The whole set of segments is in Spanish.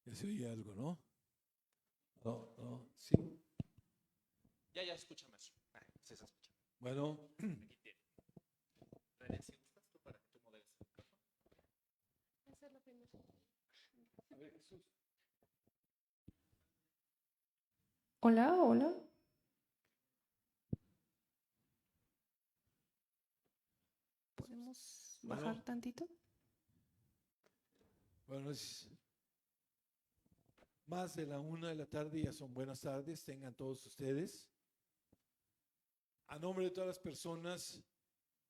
Ya se oye algo, ¿no? No, no, sí. Ya escucha más. Se escucha. Bueno, Aquí tiene. René, si gustas tú para que tú modeles el micrófono. Esa es la primera. a ver, Jesús. Hola, hola. ¿Podemos bajar Bueno. tantito? Bueno, es más de la 1 de la tarde, ya son buenas tardes, tengan todos ustedes. A nombre de todas las personas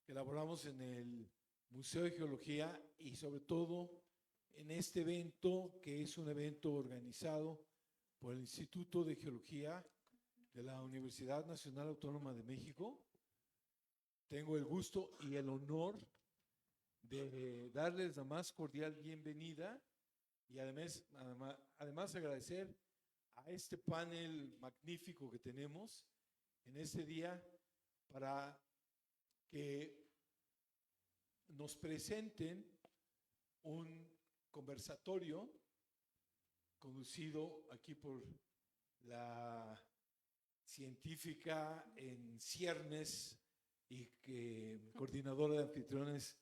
que laboramos en el Museo de Geología y sobre todo en este evento, que es un evento organizado por el Instituto de Geología de la Universidad Nacional Autónoma de México, tengo el gusto y el honor de darles la más cordial bienvenida y además agradecer a este panel magnífico que tenemos en este día para que nos presenten un conversatorio conducido aquí por la científica en ciernes y coordinadora de anfitriones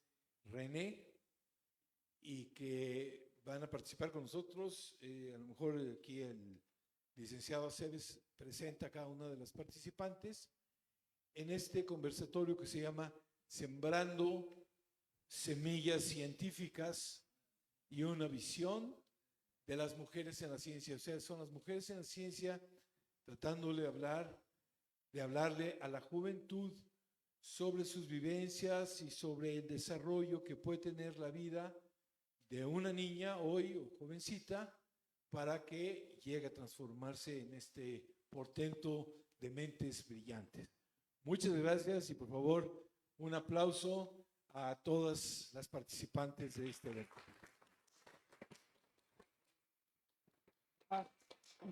René, y que van a participar con nosotros. A lo mejor aquí el licenciado Aceves presenta a cada una de las participantes en este conversatorio que se llama Sembrando Semillas Científicas y una visión de las mujeres en la ciencia. O sea, son las mujeres en la ciencia tratándole de hablarle a la juventud sobre sus vivencias y sobre el desarrollo que puede tener la vida de una niña hoy o jovencita para que llegue a transformarse en este portento de mentes brillantes. Muchas gracias y por favor un aplauso a todas las participantes de este evento.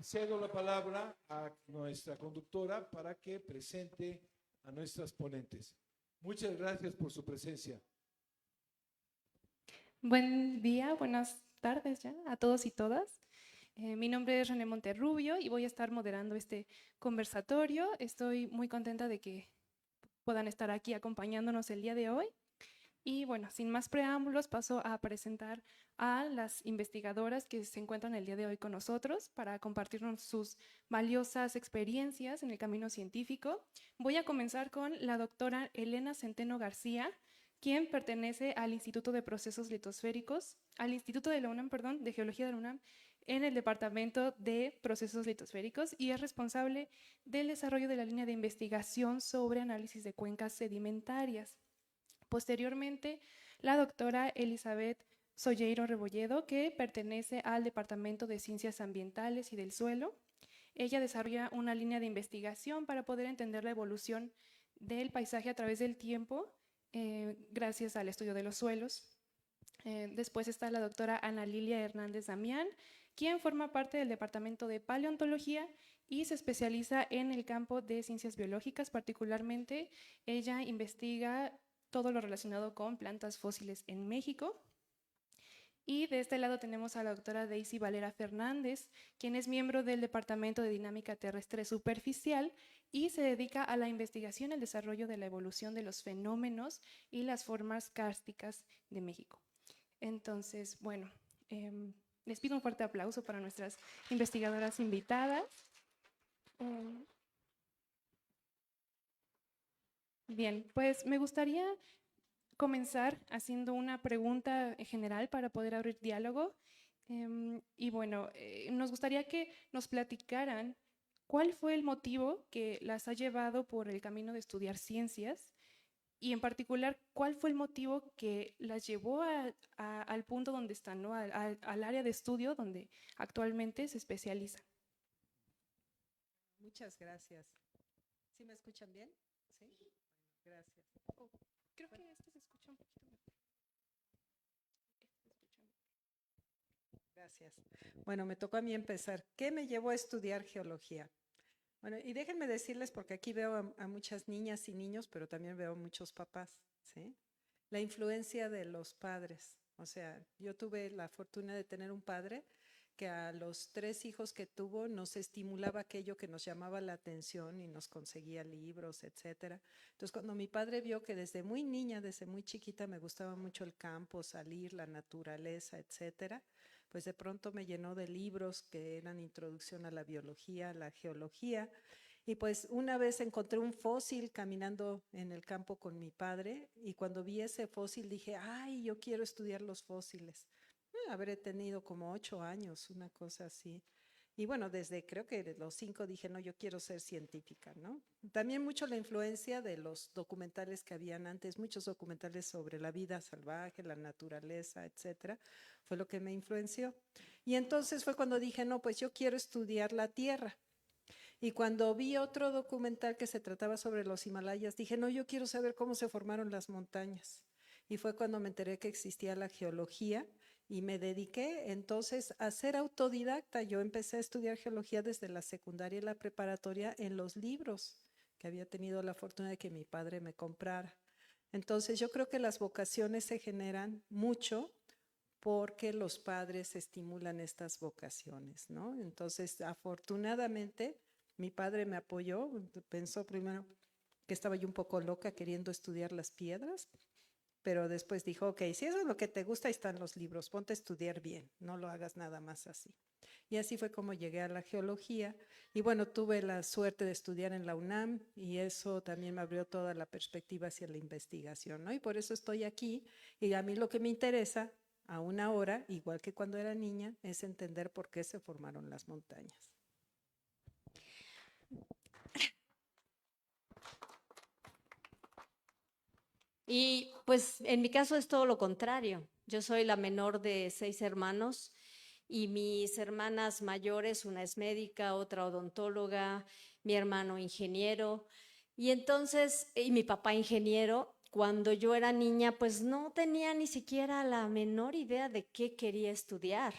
Cedo la palabra a nuestra conductora para que presente a nuestras ponentes. Muchas gracias por su presencia. Buen día, buenas tardes ya a todos y todas. Mi nombre es René Monterrubio y voy a estar moderando este conversatorio. Estoy muy contenta de que puedan estar aquí acompañándonos el día de hoy. Y bueno, sin más preámbulos, paso a presentar a las investigadoras que se encuentran el día de hoy con nosotros para compartirnos sus valiosas experiencias en el camino científico. Voy a comenzar con la doctora Elena Centeno García, quien pertenece al Instituto de Procesos Litosféricos, al Instituto de la UNAM, perdón, de Geología de la UNAM, en el Departamento de Procesos Litosféricos y es responsable del desarrollo de la línea de investigación sobre análisis de cuencas sedimentarias. Posteriormente, la doctora Elizabeth Solleiro Rebolledo, que pertenece al Departamento de Ciencias Ambientales y del Suelo. Ella desarrolla una línea de investigación para poder entender la evolución del paisaje a través del tiempo, gracias al estudio de los suelos. Después está la doctora Ana Lilia Hernández Damián, quien forma parte del Departamento de Paleontología y se especializa en el campo de ciencias biológicas. Particularmente, ella investiga todo lo relacionado con plantas fósiles en México. Y de este lado tenemos a la doctora Daisy Valera Fernández, quien es miembro del Departamento de Dinámica Terrestre Superficial y se dedica a la investigación y el desarrollo de la evolución de los fenómenos y las formas kársticas de México. Entonces, bueno, les pido un fuerte aplauso para nuestras investigadoras invitadas. Bien, pues me gustaría comenzar haciendo una pregunta general para poder abrir diálogo. Y bueno, nos gustaría que nos platicaran cuál fue el motivo que las ha llevado por el camino de estudiar ciencias y en particular cuál fue el motivo que las llevó al punto donde están, ¿no? Al área de estudio donde actualmente se especializan. Muchas gracias. ¿Sí me escuchan bien? Sí. Gracias. Oh, creo que este se escucha un poquito mejor. Gracias. Bueno, me tocó a mí empezar. ¿Qué me llevó a estudiar geología? Bueno, y déjenme decirles, porque aquí veo a muchas niñas y niños, pero también veo muchos papás, ¿sí? La influencia de los padres. O sea, yo tuve la fortuna de tener un padre que a los 3 hijos que tuvo nos estimulaba aquello que nos llamaba la atención y nos conseguía libros, etcétera. Entonces, cuando mi padre vio que desde muy niña, desde muy chiquita, me gustaba mucho el campo, salir, la naturaleza, etcétera, pues de pronto me llenó de libros que eran introducción a la biología, a la geología. Y pues una vez encontré un fósil caminando en el campo con mi padre y cuando vi ese fósil dije, ay, yo quiero estudiar los fósiles. Habré tenido como 8 años, una cosa así. Y bueno, desde creo que de los 5 dije, no, yo quiero ser científica, ¿no? También mucho la influencia de los documentales que habían antes, muchos documentales sobre la vida salvaje, la naturaleza, etcétera, fue lo que me influenció. Y entonces fue cuando dije, no, pues yo quiero estudiar la Tierra. Y cuando vi otro documental que se trataba sobre los Himalayas, dije, no, yo quiero saber cómo se formaron las montañas. Y fue cuando me enteré que existía la geología y me dediqué entonces a ser autodidacta. Yo empecé a estudiar geología desde la secundaria y la preparatoria en los libros que había tenido la fortuna de que mi padre me comprara. Entonces yo creo que las vocaciones se generan mucho porque los padres estimulan estas vocaciones, ¿no? Entonces, afortunadamente, mi padre me apoyó, pensó primero que estaba yo un poco loca queriendo estudiar las piedras, pero después dijo, ok, si eso es lo que te gusta, ahí están los libros, ponte a estudiar bien, no lo hagas nada más así. Y así fue como llegué a la geología. Y bueno, tuve la suerte de estudiar en la UNAM y eso también me abrió toda la perspectiva hacia la investigación, ¿no? Y por eso estoy aquí. Y a mí lo que me interesa, aún ahora, igual que cuando era niña, es entender por qué se formaron las montañas. Y pues en mi caso es todo lo contrario. Yo soy la menor de 6 hermanos y mis hermanas mayores, una es médica, otra odontóloga, mi hermano ingeniero. Y entonces, y mi papá ingeniero, cuando yo era niña, pues no tenía ni siquiera la menor idea de qué quería estudiar.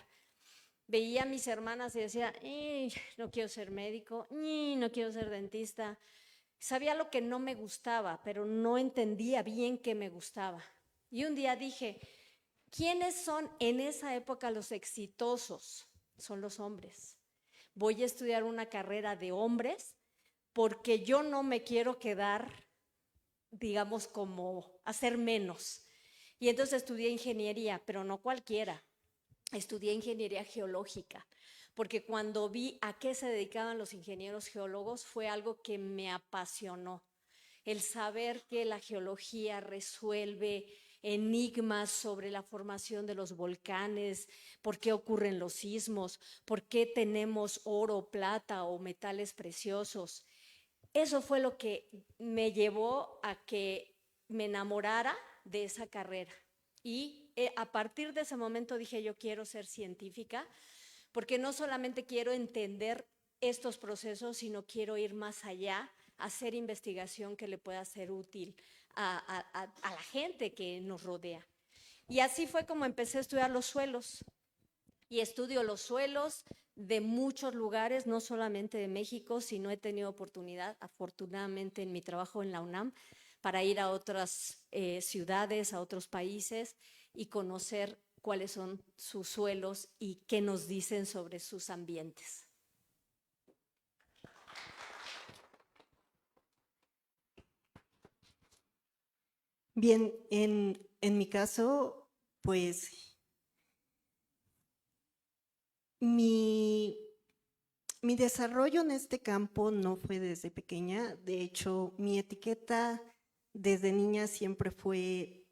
Veía a mis hermanas y decía, no quiero ser médico, no quiero ser dentista. Sabía lo que no me gustaba, pero no entendía bien qué me gustaba. Y un día dije, ¿quiénes son en esa época los exitosos? Son los hombres. Voy a estudiar una carrera de hombres porque yo no me quiero quedar, digamos, como hacer menos. Y entonces estudié ingeniería, pero no cualquiera. Estudié ingeniería geológica, porque cuando vi a qué se dedicaban los ingenieros geólogos fue algo que me apasionó. El saber que la geología resuelve enigmas sobre la formación de los volcanes, por qué ocurren los sismos, por qué tenemos oro, plata o metales preciosos. Eso fue lo que me llevó a que me enamorara de esa carrera. Y a partir de ese momento dije, yo quiero ser científica, porque no solamente quiero entender estos procesos, sino quiero ir más allá, hacer investigación que le pueda ser útil a la gente que nos rodea. Y así fue como empecé a estudiar los suelos. Y estudio los suelos de muchos lugares, no solamente de México, sino he tenido oportunidad, afortunadamente en mi trabajo en la UNAM, para ir a otras ciudades, a otros países y conocer cuáles son sus suelos y qué nos dicen sobre sus ambientes. Bien, en mi caso, pues mi desarrollo en este campo no fue desde pequeña. De hecho, mi etiqueta desde niña siempre fue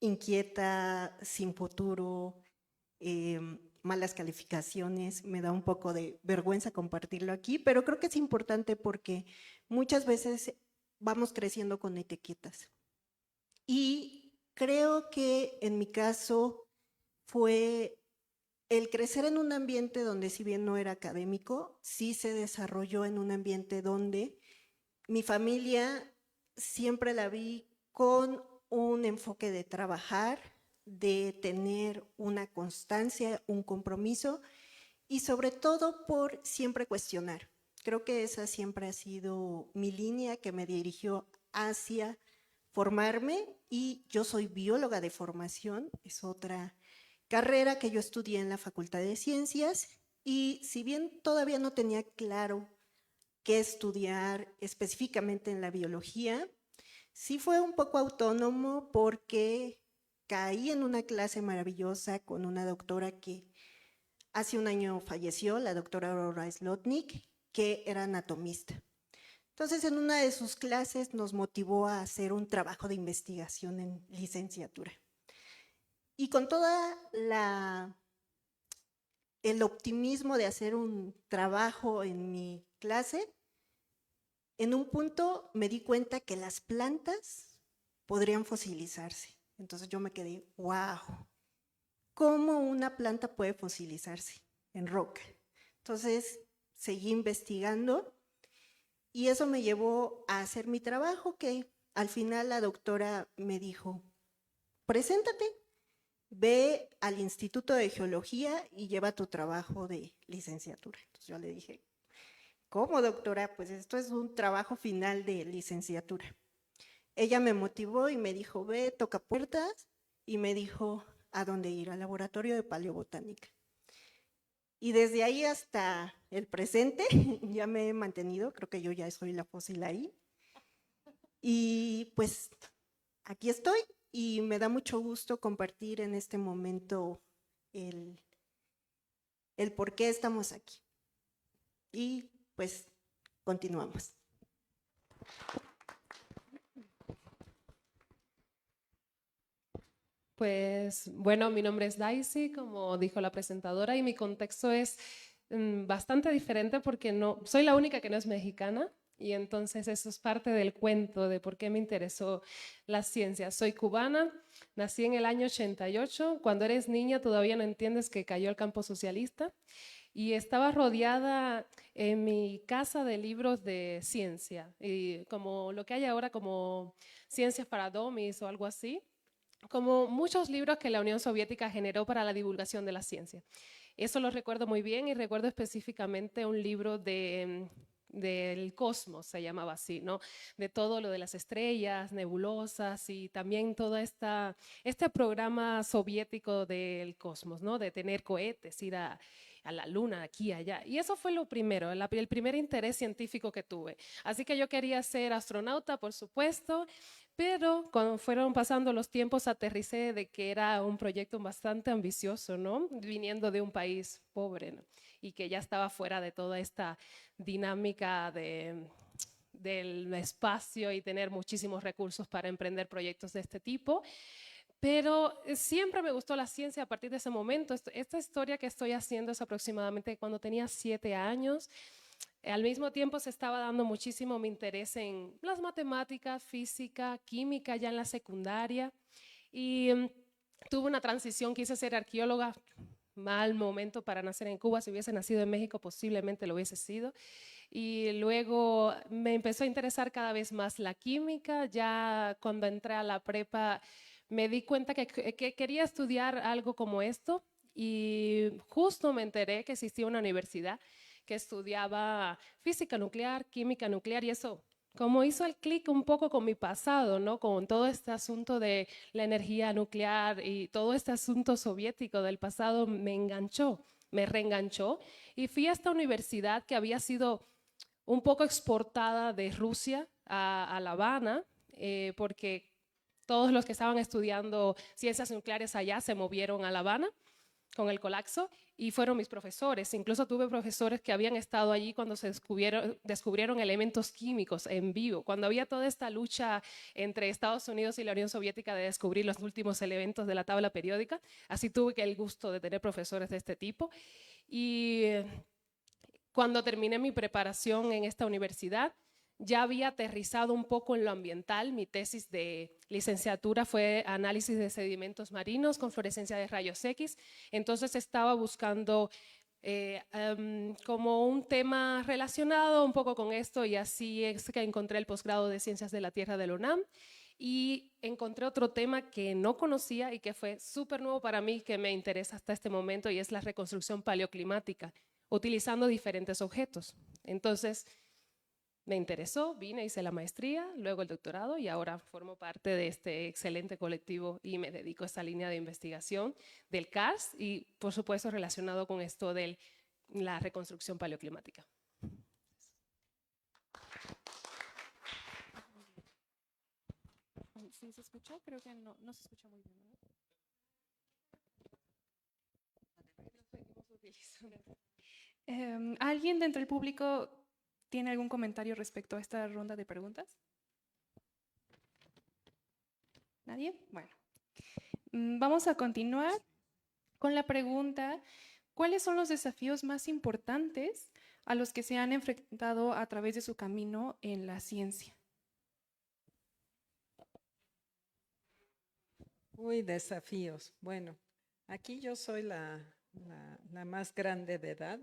inquieta, sin futuro, malas calificaciones. Me da un poco de vergüenza compartirlo aquí, pero creo que es importante porque muchas veces vamos creciendo con etiquetas. Y creo que en mi caso fue el crecer en un ambiente donde, si bien no era académico, sí se desarrolló en un ambiente donde mi familia siempre la vi con un enfoque de trabajar, de tener una constancia, un compromiso y sobre todo por siempre cuestionar. Creo que esa siempre ha sido mi línea que me dirigió hacia formarme y yo soy bióloga de formación, es otra carrera que yo estudié en la Facultad de Ciencias y si bien todavía no tenía claro qué estudiar específicamente en la biología, sí fue un poco autónomo porque caí en una clase maravillosa con una doctora que hace un año falleció, la doctora Aurora Slotnick, que era anatomista. Entonces, en una de sus clases nos motivó a hacer un trabajo de investigación en licenciatura. Y con toda el optimismo de hacer un trabajo en mi clase, en un punto me di cuenta que las plantas podrían fosilizarse. Entonces yo me quedé, wow, ¿cómo una planta puede fosilizarse en roca? Entonces seguí investigando y eso me llevó a hacer mi trabajo, que al final la doctora me dijo, preséntate, ve al Instituto de Geología y lleva tu trabajo de licenciatura. Entonces yo le dije, ¿cómo, doctora? Pues esto es un trabajo final de licenciatura. Ella me motivó y me dijo, ve, toca puertas, y me dijo a dónde ir, al laboratorio de paleobotánica. Y desde ahí hasta el presente ya me he mantenido, creo que yo ya soy la fósil ahí. Y pues aquí estoy y me da mucho gusto compartir en este momento el por qué estamos aquí. Y pues continuamos. Pues bueno, mi nombre es Daisy, como dijo la presentadora, y mi contexto es bastante diferente porque no, soy la única que no es mexicana y entonces eso es parte del cuento de por qué me interesó la ciencia. Soy cubana, nací en el año 88, cuando eres niña todavía no entiendes que cayó el campo socialista y estaba rodeada en mi casa de libros de ciencia, y como lo que hay ahora como Ciencias para Dummies o algo así, como muchos libros que la Unión Soviética generó para la divulgación de la ciencia. Eso lo recuerdo muy bien y recuerdo específicamente un libro del cosmos, se llamaba así, ¿no? De todo lo de las estrellas, nebulosas y también todo este programa soviético del cosmos, ¿no? De tener cohetes, ir a la luna, aquí, allá. Y eso fue lo primero, el primer interés científico que tuve. Así que yo quería ser astronauta, por supuesto, pero cuando fueron pasando los tiempos aterricé de que era un proyecto bastante ambicioso, ¿no? Viniendo de un país pobre, ¿no? Y que ya estaba fuera de toda esta dinámica del espacio y tener muchísimos recursos para emprender proyectos de este tipo. Pero siempre me gustó la ciencia a partir de ese momento. Esta historia que estoy haciendo es aproximadamente cuando tenía 7 años. Al mismo tiempo se estaba dando muchísimo mi interés en las matemáticas, física, química ya en la secundaria. Y tuve una transición, quise ser arqueóloga. Mal momento para nacer en Cuba. Si hubiese nacido en México posiblemente lo hubiese sido. Y luego me empezó a interesar cada vez más la química. Ya cuando entré a la prepa me di cuenta que quería estudiar algo como esto y justo me enteré que existía una universidad que estudiaba física nuclear, química nuclear y eso como hizo el clic un poco con mi pasado, ¿no? Con todo este asunto de la energía nuclear y todo este asunto soviético del pasado me enganchó, me reenganchó y fui a esta universidad que había sido un poco exportada de Rusia a La Habana porque todos los que estaban estudiando ciencias nucleares allá se movieron a La Habana con el colapso y fueron mis profesores. Incluso tuve profesores que habían estado allí cuando se descubrieron elementos químicos en vivo, cuando había toda esta lucha entre Estados Unidos y la Unión Soviética de descubrir los últimos elementos de la tabla periódica. Así tuve el gusto de tener profesores de este tipo. Y cuando terminé mi preparación en esta universidad, ya había aterrizado un poco en lo ambiental. Mi tesis de licenciatura fue análisis de sedimentos marinos con fluorescencia de rayos X. Entonces estaba buscando como un tema relacionado un poco con esto y así es que encontré el posgrado de Ciencias de la Tierra de la UNAM y encontré otro tema que no conocía y que fue súper nuevo para mí, que me interesa hasta este momento y es la reconstrucción paleoclimática, utilizando diferentes objetos. Entonces, me interesó, vine, hice la maestría, luego el doctorado y ahora formo parte de este excelente colectivo y me dedico a esta línea de investigación del CARS y, por supuesto, relacionado con esto de la reconstrucción paleoclimática. ¿Sí se escucha? Creo que no, no se escucha muy bien, ¿verdad? ¿Alguien dentro del público tiene algún comentario respecto a esta ronda de preguntas? ¿Nadie? Bueno, vamos a continuar con la pregunta: ¿cuáles son los desafíos más importantes a los que se han enfrentado a través de su camino en la ciencia? Uy, desafíos. Bueno, aquí yo soy la más grande de edad.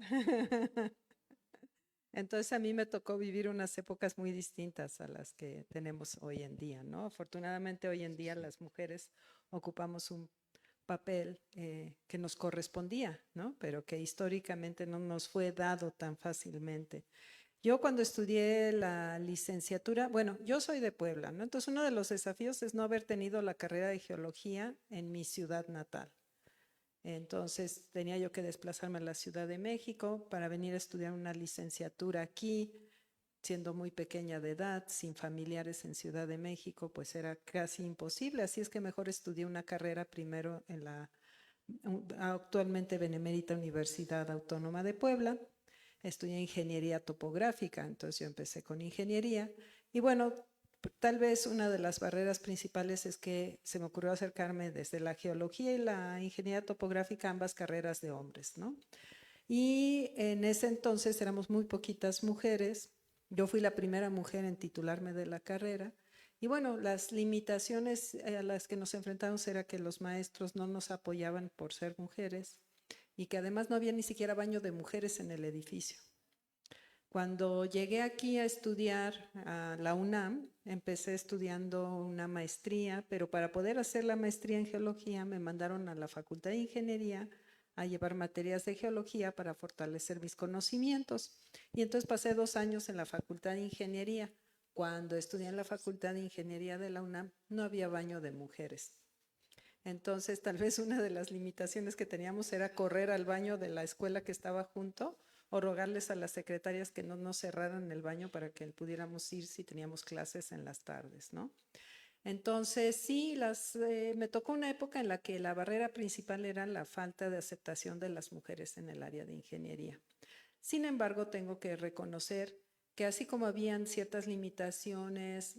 Entonces a mí me tocó vivir unas épocas muy distintas a las que tenemos hoy en día, ¿no? Afortunadamente hoy en día las mujeres ocupamos un papel que nos correspondía, ¿no? Pero que históricamente no nos fue dado tan fácilmente. Yo cuando estudié la licenciatura, bueno, yo soy de Puebla, ¿no? Entonces uno de los desafíos es no haber tenido la carrera de geología en mi ciudad natal. Entonces tenía yo que desplazarme a la Ciudad de México para venir a estudiar una licenciatura aquí, siendo muy pequeña de edad, sin familiares en Ciudad de México, pues era casi imposible. Así es que mejor estudié una carrera primero en la actualmente Benemérita Universidad Autónoma de Puebla. Estudié ingeniería topográfica, entonces yo empecé con ingeniería. Y bueno, tal vez una de las barreras principales es que se me ocurrió acercarme desde la geología y la ingeniería topográfica, ambas carreras de hombres, ¿no? Y en ese entonces éramos muy poquitas mujeres. Yo fui la primera mujer en titularme de la carrera. Y bueno, las limitaciones a las que nos enfrentamos era que los maestros no nos apoyaban por ser mujeres y que además no había ni siquiera baño de mujeres en el edificio. Cuando llegué aquí a estudiar a la UNAM, empecé estudiando una maestría, pero para poder hacer la maestría en geología me mandaron a la Facultad de Ingeniería a llevar materias de geología para fortalecer mis conocimientos. Y entonces pasé 2 años en la Facultad de Ingeniería. Cuando estudié en la Facultad de Ingeniería de la UNAM, no había baño de mujeres. Entonces, tal vez una de las limitaciones que teníamos era correr al baño de la escuela que estaba junto o rogarles a las secretarias que no nos cerraran el baño para que pudiéramos ir si teníamos clases en las tardes, ¿no? Entonces, sí, me tocó una época en la que la barrera principal era la falta de aceptación de las mujeres en el área de ingeniería. Sin embargo, tengo que reconocer que así como habían ciertas limitaciones,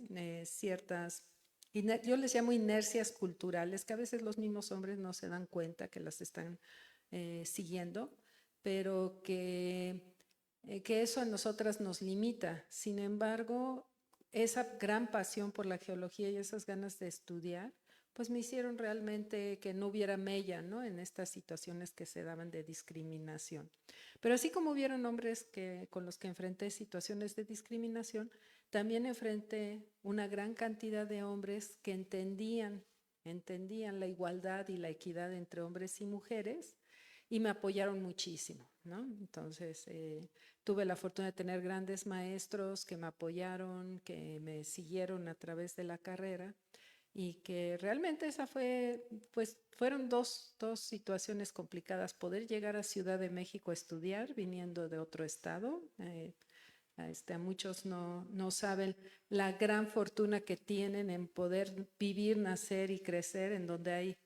yo les llamo inercias culturales, que a veces los mismos hombres no se dan cuenta que las están siguiendo, pero que eso a nosotras nos limita. Sin embargo, esa gran pasión por la geología y esas ganas de estudiar, pues me hicieron realmente que no hubiera mella, ¿no? En estas situaciones que se daban de discriminación. Pero así como hubieron hombres con los que enfrenté situaciones de discriminación, también enfrenté una gran cantidad de hombres que entendían la igualdad y la equidad entre hombres y mujeres y me apoyaron muchísimo, ¿no? Entonces, tuve la fortuna de tener grandes maestros que me apoyaron, que me siguieron a través de la carrera y que realmente fueron dos situaciones complicadas. Poder llegar a Ciudad de México a estudiar viniendo de otro estado. A muchos no saben la gran fortuna que tienen en poder vivir, nacer y crecer en donde hay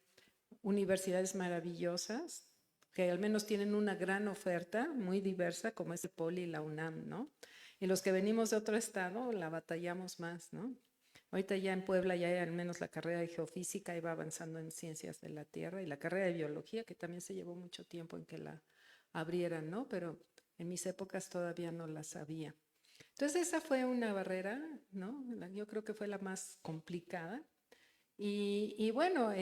universidades maravillosas, que al menos tienen una gran oferta muy diversa, como es el Poli y la UNAM, ¿no? Y los que venimos de otro estado la batallamos más, ¿no? Ahorita ya en Puebla ya hay al menos la carrera de geofísica y va avanzando en ciencias de la tierra y la carrera de biología, que también se llevó mucho tiempo en que la abrieran, ¿no? Pero en mis épocas todavía no la sabía. Entonces esa fue una barrera, ¿no? Yo creo que fue la más complicada. Y bueno,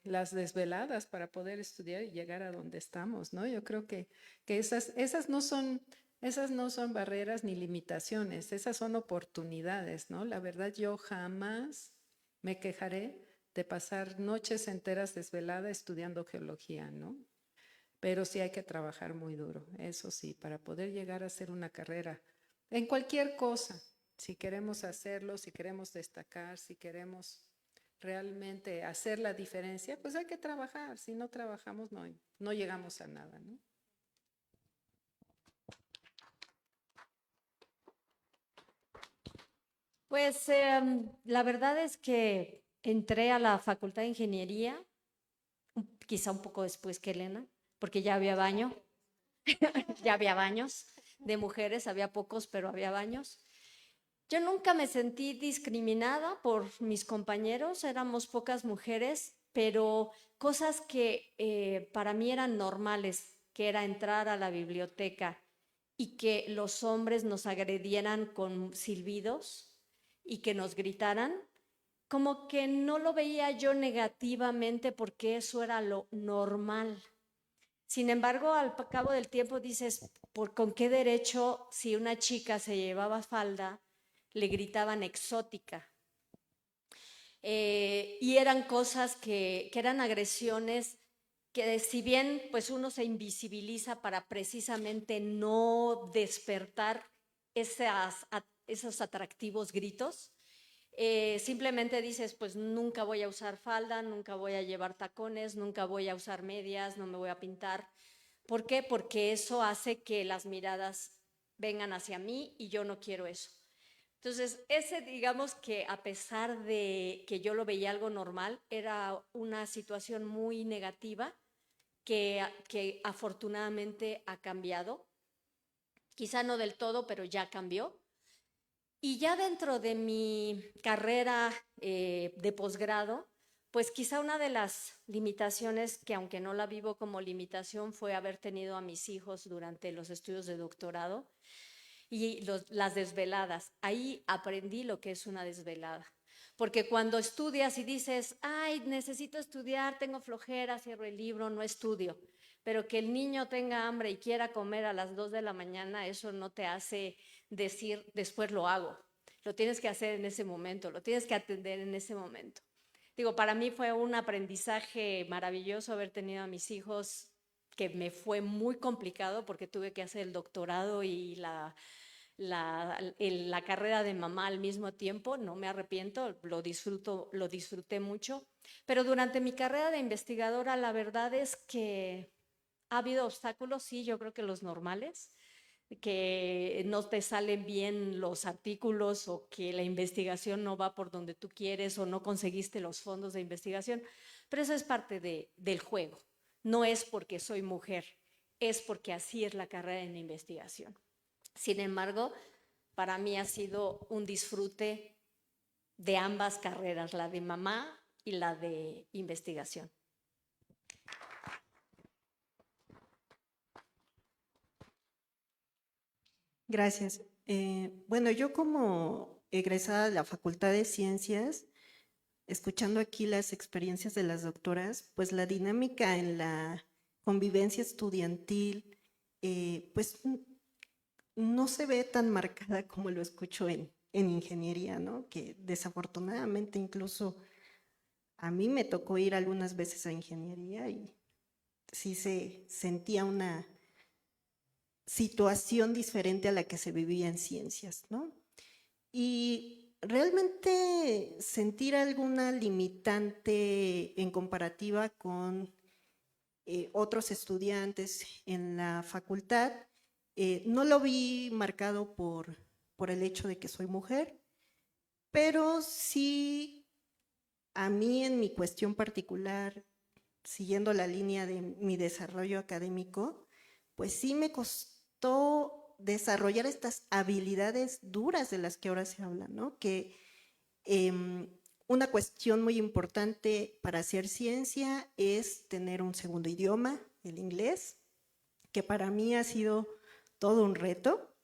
las desveladas para poder estudiar y llegar a donde estamos, ¿no? Yo creo que esas no son barreras ni limitaciones, esas son oportunidades, ¿no? La verdad, yo jamás me quejaré de pasar noches enteras desvelada estudiando geología, ¿no? Pero sí hay que trabajar muy duro, eso sí, para poder llegar a hacer una carrera en cualquier cosa, si queremos hacerlo, si queremos destacar, si queremos realmente hacer la diferencia, pues hay que trabajar. Si no trabajamos, no llegamos a nada, ¿no? Pues la verdad es que entré a la Facultad de Ingeniería, quizá un poco después que Elena, porque ya había baño, ya había baños de mujeres, había pocos, pero había baños. Yo nunca me sentí discriminada por mis compañeros, éramos pocas mujeres, pero cosas que para mí eran normales, que era entrar a la biblioteca y que los hombres nos agredieran con silbidos y que nos gritaran, como que no lo veía yo negativamente porque eso era lo normal. Sin embargo, al cabo del tiempo dices, ¿con qué derecho si una chica se llevaba falda, le gritaban exótica? Y eran cosas que eran agresiones que si bien pues uno se invisibiliza para precisamente no despertar esos atractivos gritos, simplemente dices, pues nunca voy a usar falda, nunca voy a llevar tacones, nunca voy a usar medias, no me voy a pintar. ¿Por qué? Porque eso hace que las miradas vengan hacia mí y yo no quiero eso. Entonces, digamos que a pesar de que yo lo veía algo normal, era una situación muy negativa que afortunadamente ha cambiado. Quizá no del todo, pero ya cambió. Y ya dentro de mi carrera de posgrado, pues quizá una de las limitaciones que aunque no la vivo como limitación fue haber tenido a mis hijos durante los estudios de doctorado y las desveladas. Ahí aprendí lo que es una desvelada. Porque cuando estudias y dices, ay, necesito estudiar, tengo flojera, cierro el libro, no estudio. Pero que el niño tenga hambre y quiera comer a las 2 de la mañana, eso no te hace decir, después lo hago. Lo tienes que hacer en ese momento, lo tienes que atender en ese momento. Digo, para mí fue un aprendizaje maravilloso haber tenido a mis hijos, que me fue muy complicado porque tuve que hacer el doctorado y la carrera de mamá al mismo tiempo. No me arrepiento, lo disfruté mucho. Pero durante mi carrera de investigadora, la verdad es que ha habido obstáculos, sí, yo creo que los normales, que no te salen bien los artículos o que la investigación no va por donde tú quieres o no conseguiste los fondos de investigación, pero eso es parte del juego. No es porque soy mujer, es porque así es la carrera en investigación. Sin embargo, para mí ha sido un disfrute de ambas carreras, la de mamá y la de investigación. Gracias. Bueno, yo como egresada de la Facultad de Ciencias, escuchando aquí las experiencias de las doctoras, pues la dinámica en la convivencia estudiantil, pues no se ve tan marcada como lo escucho en ingeniería, ¿no? Que desafortunadamente incluso a mí me tocó ir algunas veces a ingeniería y sí se sentía una situación diferente a la que se vivía en ciencias, ¿no? Y realmente sentir alguna limitante en comparativa con otros estudiantes en la facultad, no lo vi marcado por el hecho de que soy mujer, pero sí a mí en mi cuestión particular, siguiendo la línea de mi desarrollo académico, pues sí me costó desarrollar estas habilidades duras de las que ahora se habla, ¿no? Que una cuestión muy importante para hacer ciencia es tener un segundo idioma, el inglés, que para mí ha sido todo un reto.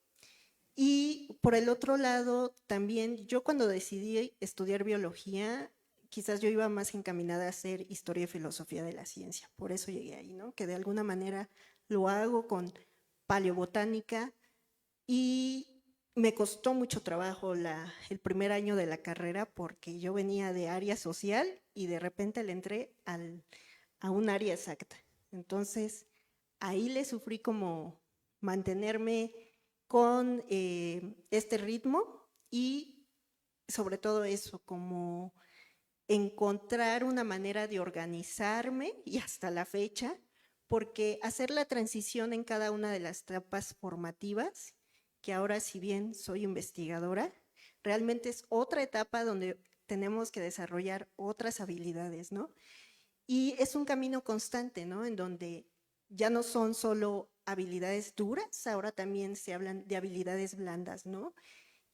Y por el otro lado, también yo cuando decidí estudiar biología, quizás yo iba más encaminada a hacer historia y filosofía de la ciencia, por eso llegué ahí, ¿no? Que de alguna manera lo hago con paleobotánica y me costó mucho trabajo el primer año de la carrera porque yo venía de área social y de repente le entré a un área exacta. Entonces, ahí le sufrí como mantenerme con este ritmo y sobre todo eso, como encontrar una manera de organizarme y hasta la fecha, porque hacer la transición en cada una de las etapas formativas, que ahora si bien soy investigadora, realmente es otra etapa donde tenemos que desarrollar otras habilidades, ¿no? Y es un camino constante, ¿no? En donde ya no son solo habilidades duras, ahora también se hablan de habilidades blandas, ¿no?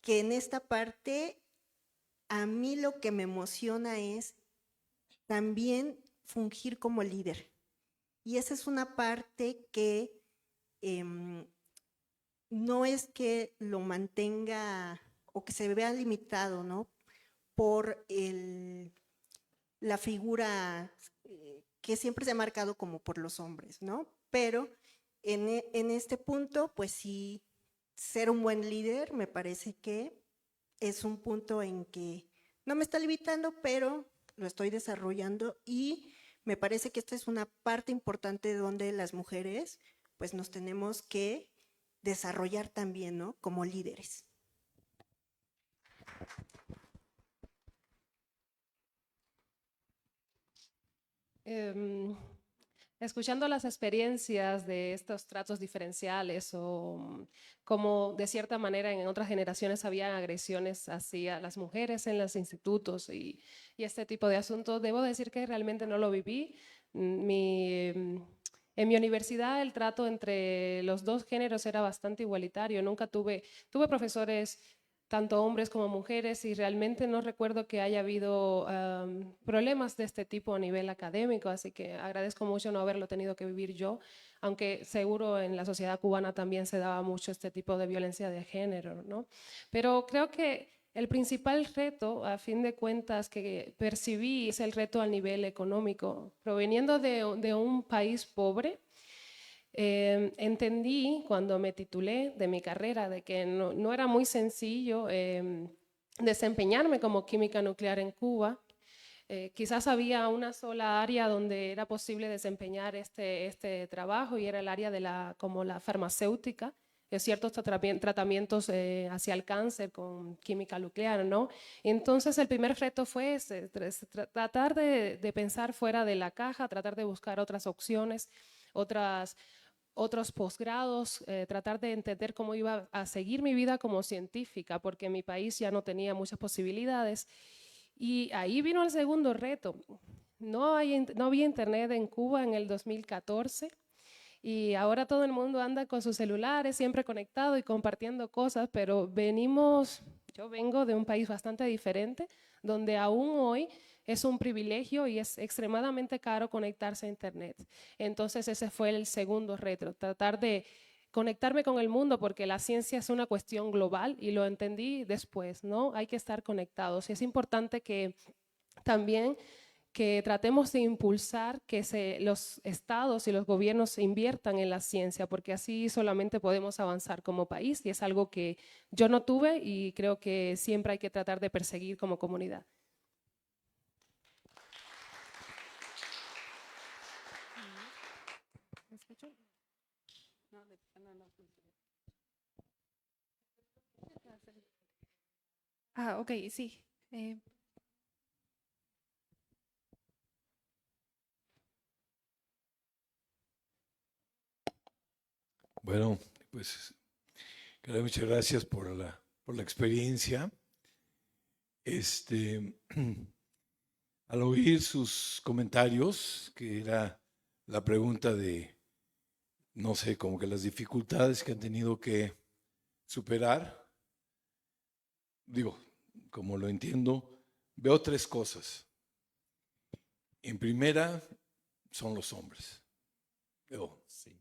Que en esta parte, a mí lo que me emociona es también fungir como líder. Y esa es una parte que no es que lo mantenga o que se vea limitado, ¿no? Por la figura que siempre se ha marcado como por los hombres, ¿no? Pero en este punto, pues sí, ser un buen líder me parece que es un punto en que no me está limitando, pero lo estoy desarrollando y me parece que esta es una parte importante donde las mujeres pues nos tenemos que desarrollar también, ¿no? Como líderes. Escuchando las experiencias de estos tratos diferenciales o como de cierta manera en otras generaciones había agresiones hacia las mujeres en los institutos y este tipo de asuntos, debo decir que realmente no lo viví. En mi universidad el trato entre los dos géneros era bastante igualitario. Nunca tuve profesores tanto hombres como mujeres, y realmente no recuerdo que haya habido problemas de este tipo a nivel académico, así que agradezco mucho no haberlo tenido que vivir yo, aunque seguro en la sociedad cubana también se daba mucho este tipo de violencia de género, ¿no? Pero creo que el principal reto, a fin de cuentas, que percibí es el reto a nivel económico. Proveniendo de un país pobre, entendí cuando me titulé de mi carrera de que no era muy sencillo desempeñarme como química nuclear en Cuba. Quizás había una sola área donde era posible desempeñar este trabajo y era el área como la farmacéutica, de ciertos tratamientos hacia el cáncer con química nuclear, ¿no? Entonces el primer reto fue ese, tratar de pensar fuera de la caja, tratar de buscar otras opciones, otros posgrados, tratar de entender cómo iba a seguir mi vida como científica, porque en mi país ya no tenía muchas posibilidades. Y ahí vino el segundo reto. No había internet en Cuba en el 2014 y ahora todo el mundo anda con sus celulares, siempre conectado y compartiendo cosas, pero yo vengo de un país bastante diferente, donde aún hoy es un privilegio y es extremadamente caro conectarse a internet. Entonces ese fue el segundo reto, tratar de conectarme con el mundo, porque la ciencia es una cuestión global y lo entendí después, ¿no? Hay que estar conectados y es importante que también que tratemos de impulsar que los estados y los gobiernos inviertan en la ciencia, porque así solamente podemos avanzar como país y es algo que yo no tuve y creo que siempre hay que tratar de perseguir como comunidad. Ah, ok, sí. Bueno, pues muchas gracias por la experiencia. Al oír sus comentarios, que era la pregunta de, no sé, como que las dificultades que han tenido que superar, digo, como lo entiendo, veo tres cosas. En primera, son los hombres. Veo, sí.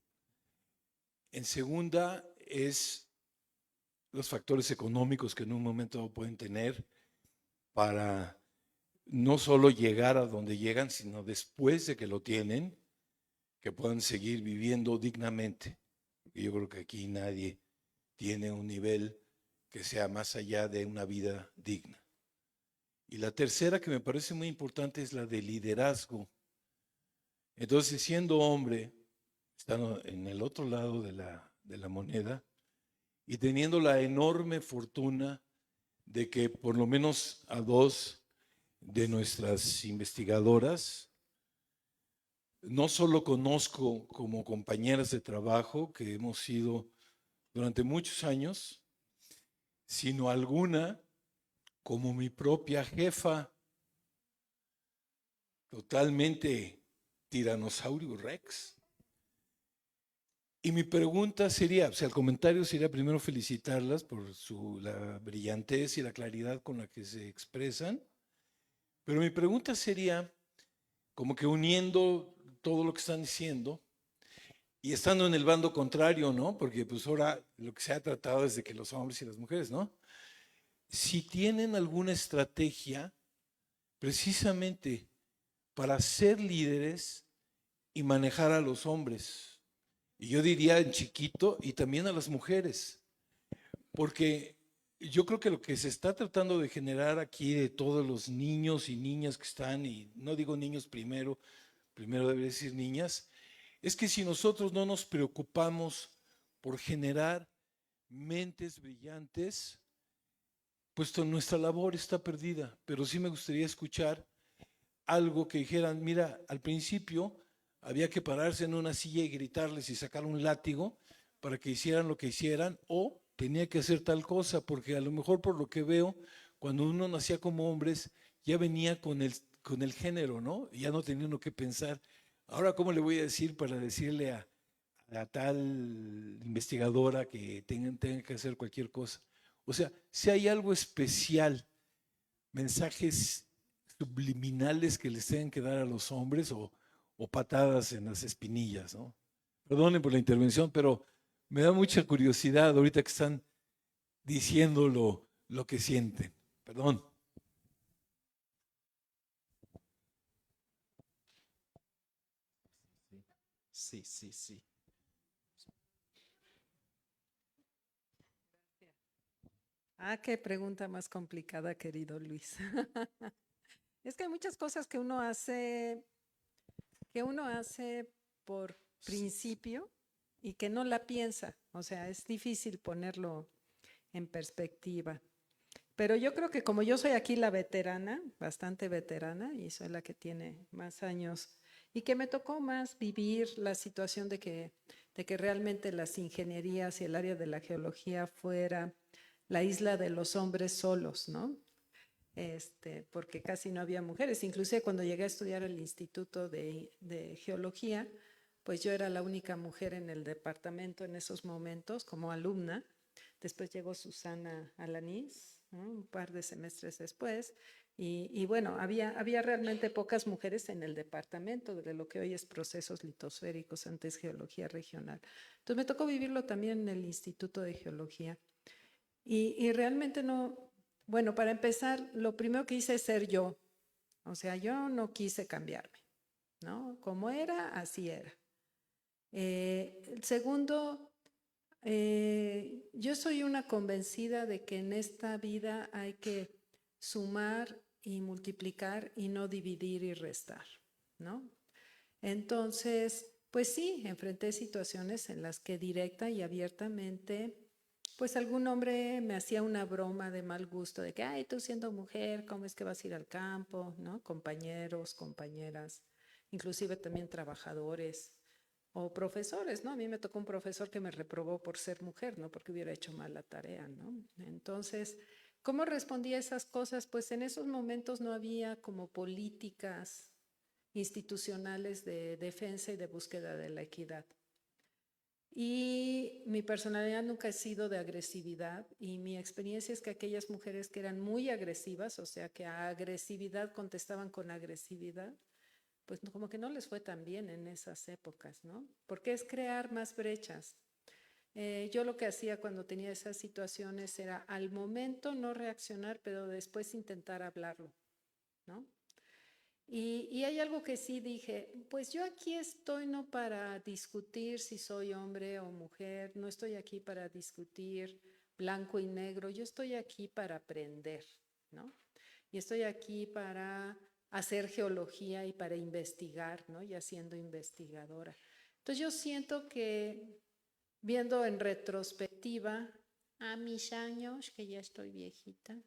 En segunda, es los factores económicos que en un momento pueden tener para no solo llegar a donde llegan, sino después de que lo tienen, que puedan seguir viviendo dignamente. Yo creo que aquí nadie tiene un nivel que sea más allá de una vida digna. Y la tercera, que me parece muy importante, es la de liderazgo. Entonces, siendo hombre, estando en el otro lado de la moneda, y teniendo la enorme fortuna de que por lo menos a 2 de nuestras investigadoras no solo conozco como compañeras de trabajo, que hemos sido durante muchos años, sino alguna como mi propia jefa, totalmente tiranosaurio rex. Y mi pregunta sería, o sea, el comentario sería primero felicitarlas por la brillantez y la claridad con la que se expresan, pero mi pregunta sería, como que uniendo todo lo que están diciendo y estando en el bando contrario, ¿no? Porque pues ahora lo que se ha tratado es de que los hombres y las mujeres, ¿no? Si tienen alguna estrategia precisamente para ser líderes y manejar a los hombres. Y yo diría en chiquito y también a las mujeres. Porque yo creo que lo que se está tratando de generar aquí de todos los niños y niñas que están, y no digo niños primero debe decir niñas, es que si nosotros no nos preocupamos por generar mentes brillantes, pues nuestra labor está perdida. Pero sí me gustaría escuchar algo que dijeran, mira, al principio había que pararse en una silla y gritarles y sacar un látigo para que hicieran lo que hicieran, o tenía que hacer tal cosa, porque a lo mejor por lo que veo, cuando uno nacía como hombres, ya venía con el género, ¿no? Ya no tenía uno que pensar. Ahora, ¿cómo le voy a decir para decirle a tal investigadora que tenga que hacer cualquier cosa? O sea, si hay algo especial, mensajes subliminales que les tengan que dar a los hombres o patadas en las espinillas, ¿no? Perdonen por la intervención, pero me da mucha curiosidad ahorita que están diciendo lo que sienten. Perdón. Sí, sí, sí. Ah, qué pregunta más complicada, querido Luis. Es que hay muchas cosas que uno hace por principio y que no la piensa. O sea, es difícil ponerlo en perspectiva. Pero yo creo que como yo soy aquí la veterana, bastante veterana, y soy la que tiene más años, y que me tocó más vivir la situación de que realmente las ingenierías y el área de la geología fuera la isla de los hombres solos, ¿no? Porque casi no había mujeres. Inclusive cuando llegué a estudiar el Instituto de Geología, pues yo era la única mujer en el departamento en esos momentos como alumna. Después llegó Susana Alanís, ¿no? Un par de semestres después. Y bueno, había realmente pocas mujeres en el departamento de lo que hoy es procesos litosféricos, antes geología regional. Entonces me tocó vivirlo también en el Instituto de Geología. Y realmente no, bueno, para empezar, lo primero que hice es ser yo. O sea, yo no quise cambiarme, ¿no? Como era, así era. El segundo, yo soy una convencida de que en esta vida hay que sumar y multiplicar y no dividir y restar, ¿no? Entonces, pues sí, enfrenté situaciones en las que directa y abiertamente, pues algún hombre me hacía una broma de mal gusto, de que, ay, tú siendo mujer, ¿cómo es que vas a ir al campo? ¿No? Compañeros, compañeras, inclusive también trabajadores o profesores, ¿no? A mí me tocó un profesor que me reprobó por ser mujer, no porque hubiera hecho mal la tarea, ¿no? Entonces, ¿cómo respondí a esas cosas? Pues en esos momentos no había como políticas institucionales de defensa y de búsqueda de la equidad. Y mi personalidad nunca ha sido de agresividad, y mi experiencia es que aquellas mujeres que eran muy agresivas, o sea, que a agresividad contestaban con agresividad, pues como que no les fue tan bien en esas épocas, ¿no? Porque es crear más brechas. Yo lo que hacía cuando tenía esas situaciones era al momento no reaccionar, pero después intentar hablarlo, ¿no? Y hay algo que sí dije, pues yo aquí estoy no para discutir si soy hombre o mujer, no estoy aquí para discutir blanco y negro, yo estoy aquí para aprender, ¿no? Y estoy aquí para hacer geología y para investigar, ¿no? Ya siendo investigadora. Entonces yo siento que, viendo en retrospectiva, a mis años, que ya estoy viejita,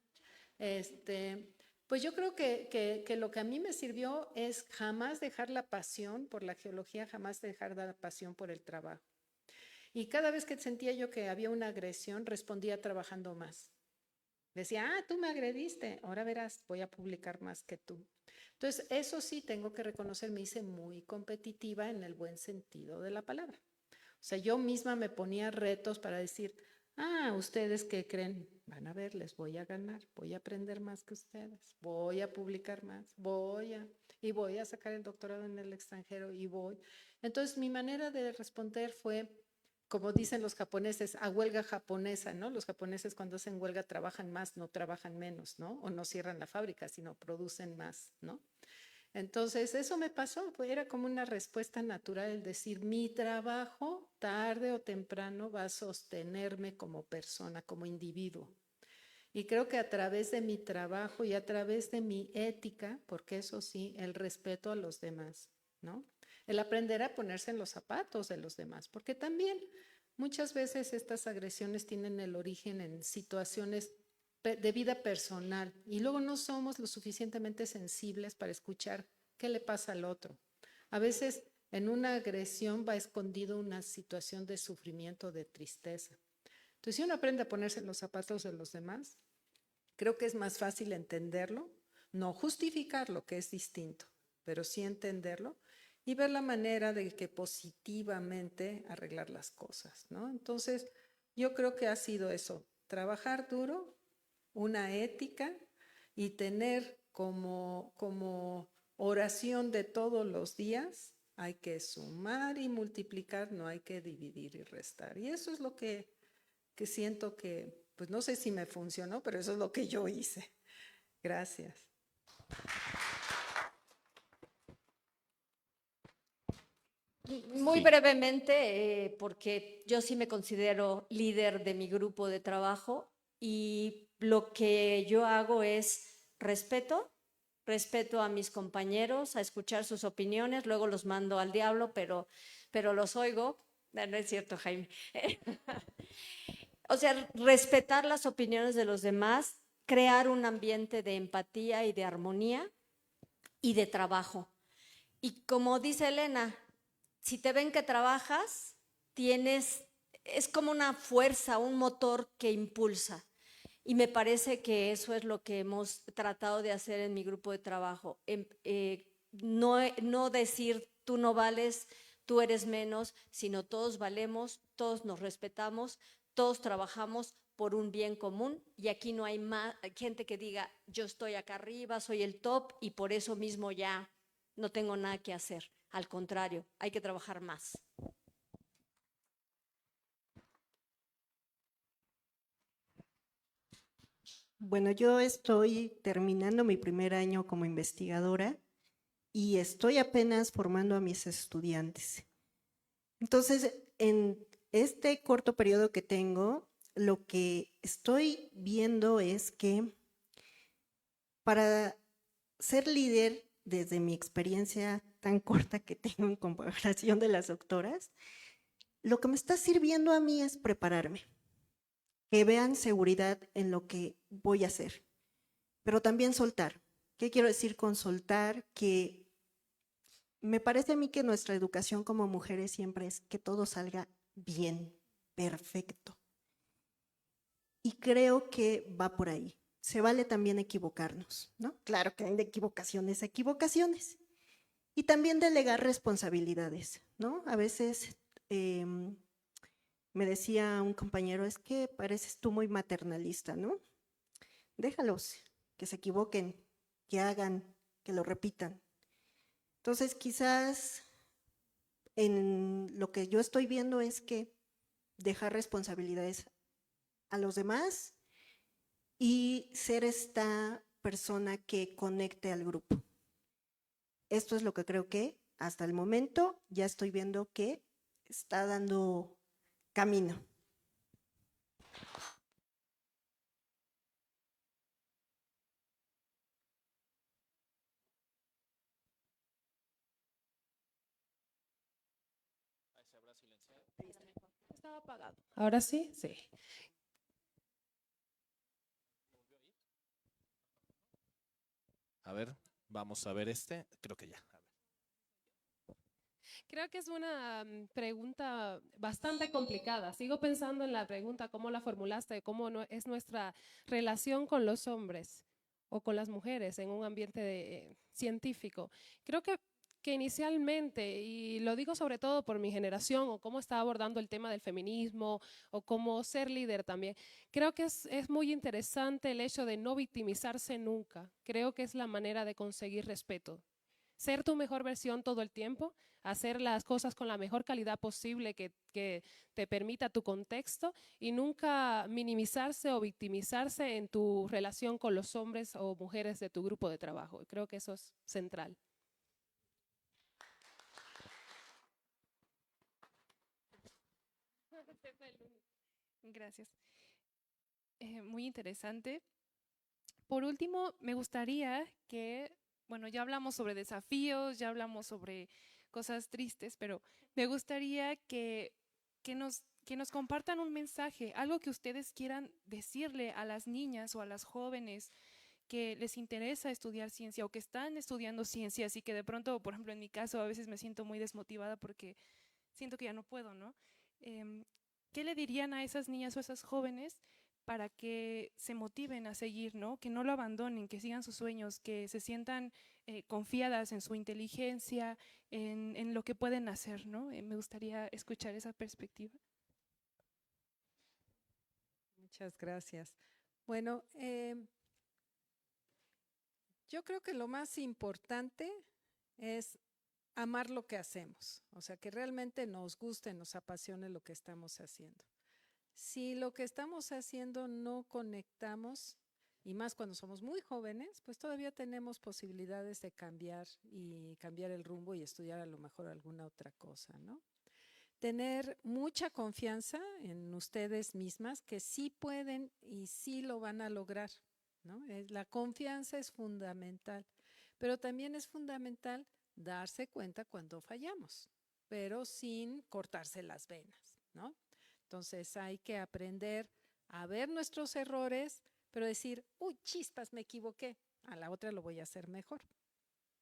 pues yo creo que lo que a mí me sirvió es jamás dejar la pasión por la geología, jamás dejar la pasión por el trabajo. Y cada vez que sentía yo que había una agresión, respondía trabajando más. Decía, tú me agrediste, ahora verás, voy a publicar más que tú. Entonces, eso sí tengo que reconocer, me hice muy competitiva en el buen sentido de la palabra. O sea, yo misma me ponía retos para decir, ¿ustedes qué creen? Van a ver, les voy a ganar, voy a aprender más que ustedes, voy a publicar más, y voy a sacar el doctorado en el extranjero y voy. Entonces, mi manera de responder fue, como dicen los japoneses, a huelga japonesa, ¿no? Los japoneses cuando hacen huelga trabajan más, no trabajan menos, ¿no? O no cierran la fábrica, sino producen más, ¿no? Entonces, eso me pasó, era como una respuesta natural, el decir, mi trabajo tarde o temprano va a sostenerme como persona, como individuo. Y creo que a través de mi trabajo y a través de mi ética, porque eso sí, el respeto a los demás, ¿no? El aprender a ponerse en los zapatos de los demás, porque también muchas veces estas agresiones tienen el origen en situaciones de vida personal y luego no somos lo suficientemente sensibles para escuchar qué le pasa al otro. A veces en una agresión va escondido una situación de sufrimiento, de tristeza. Entonces, si uno aprende a ponerse en los zapatos de los demás, creo que es más fácil entenderlo, no justificarlo, que es distinto, pero sí entenderlo y ver la manera de que positivamente arreglar las cosas, ¿no? Entonces, yo creo que ha sido eso, trabajar duro, una ética y tener como oración de todos los días, hay que sumar y multiplicar, no hay que dividir y restar. Y eso es lo que siento que, pues no sé si me funcionó, pero eso es lo que yo hice. Gracias. Muy brevemente, porque yo sí me considero líder de mi grupo de trabajo y lo que yo hago es respeto a mis compañeros, a escuchar sus opiniones, luego los mando al diablo, pero los oigo. No, no es cierto, Jaime. O sea, respetar las opiniones de los demás, crear un ambiente de empatía y de armonía y de trabajo. Y como dice Elena, si te ven que trabajas, es como una fuerza, un motor que impulsa. Y me parece que eso es lo que hemos tratado de hacer en mi grupo de trabajo. No decir tú no vales, tú eres menos, sino todos valemos, todos nos respetamos, todos trabajamos por un bien común y aquí no hay más gente que diga yo estoy acá arriba, soy el top y por eso mismo ya no tengo nada que hacer. Al contrario, hay que trabajar más. Bueno, yo estoy terminando mi primer año como investigadora y estoy apenas formando a mis estudiantes. Entonces, en este corto periodo que tengo, lo que estoy viendo es que para ser líder, desde mi experiencia tan corta que tengo en comparación de las doctoras, lo que me está sirviendo a mí es prepararme, que vean seguridad en lo que voy a hacer, pero también soltar. ¿Qué quiero decir con soltar? Que me parece a mí que nuestra educación como mujeres siempre es que todo salga bien, perfecto. Y creo que va por ahí. Se vale también equivocarnos, ¿no? Claro que hay de equivocaciones a equivocaciones. Y también delegar responsabilidades, ¿no? A veces me decía un compañero, es que pareces tú muy maternalista, ¿no? Déjalos, que se equivoquen, que hagan, que lo repitan. Entonces, quizás en lo que yo estoy viendo es que dejar responsabilidades a los demás y ser esta persona que conecte al grupo. Esto es lo que creo que hasta el momento ya estoy viendo que está dando camino. Estaba apagado. ¿Ahora sí? Sí. A ver, vamos a ver creo que ya. A ver. Creo que es una pregunta bastante complicada. Sigo pensando en la pregunta, cómo la formulaste, cómo es nuestra relación con los hombres o con las mujeres en un ambiente científico. Creo que inicialmente, y lo digo sobre todo por mi generación o cómo está abordando el tema del feminismo o cómo ser líder también, creo que es muy interesante el hecho de no victimizarse nunca. Creo que es la manera de conseguir respeto. Ser tu mejor versión todo el tiempo, hacer las cosas con la mejor calidad posible que te permita tu contexto y nunca minimizarse o victimizarse en tu relación con los hombres o mujeres de tu grupo de trabajo. Creo que eso es central. Gracias. Muy interesante. Por último, me gustaría que, bueno, ya hablamos sobre desafíos, ya hablamos sobre cosas tristes, pero me gustaría que nos compartan un mensaje, algo que ustedes quieran decirle a las niñas o a las jóvenes que les interesa estudiar ciencia o que están estudiando ciencias y que de pronto, por ejemplo, en mi caso, a veces me siento muy desmotivada porque siento que ya no puedo, ¿no? ¿Qué le dirían a esas niñas o a esas jóvenes para que se motiven a seguir, ¿no? Que no lo abandonen, que sigan sus sueños, que se sientan confiadas en su inteligencia, en lo que pueden hacer, ¿no? Me gustaría escuchar esa perspectiva. Muchas gracias. Bueno, yo creo que lo más importante es amar lo que hacemos, o sea, que realmente nos guste, nos apasione lo que estamos haciendo. Si lo que estamos haciendo no conectamos, y más cuando somos muy jóvenes, pues todavía tenemos posibilidades de cambiar y cambiar el rumbo y estudiar a lo mejor alguna otra cosa, ¿no? Tener mucha confianza en ustedes mismas, que sí pueden y sí lo van a lograr, ¿no? La confianza es fundamental, pero también es fundamental darse cuenta cuando fallamos, pero sin cortarse las venas, ¿no? Entonces hay que aprender a ver nuestros errores, pero decir, uy, chispas, me equivoqué, a la otra lo voy a hacer mejor.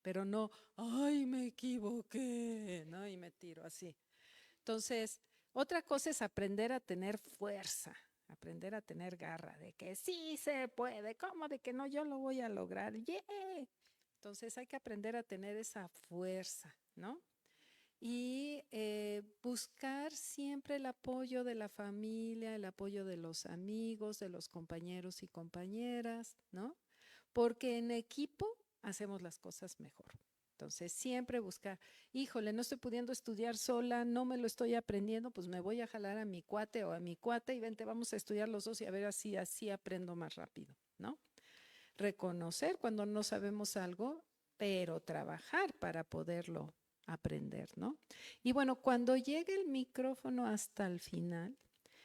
Pero no, ay, me equivoqué, ¿no? Y me tiro así. Entonces, otra cosa es aprender a tener fuerza, aprender a tener garra, de que sí se puede, ¿cómo de que no? Yo lo voy a lograr, ¡yeah! Entonces hay que aprender a tener esa fuerza, ¿no? Y buscar siempre el apoyo de la familia, el apoyo de los amigos, de los compañeros y compañeras, ¿no? Porque en equipo hacemos las cosas mejor. Entonces, siempre buscar, híjole, no estoy pudiendo estudiar sola, no me lo estoy aprendiendo, pues me voy a jalar a mi cuate o a mi cuate y vente, vamos a estudiar los dos y a ver así aprendo más rápido, ¿no? Reconocer cuando no sabemos algo, pero trabajar para poderlo aprender, ¿no? Y bueno, cuando llegue el micrófono hasta el final,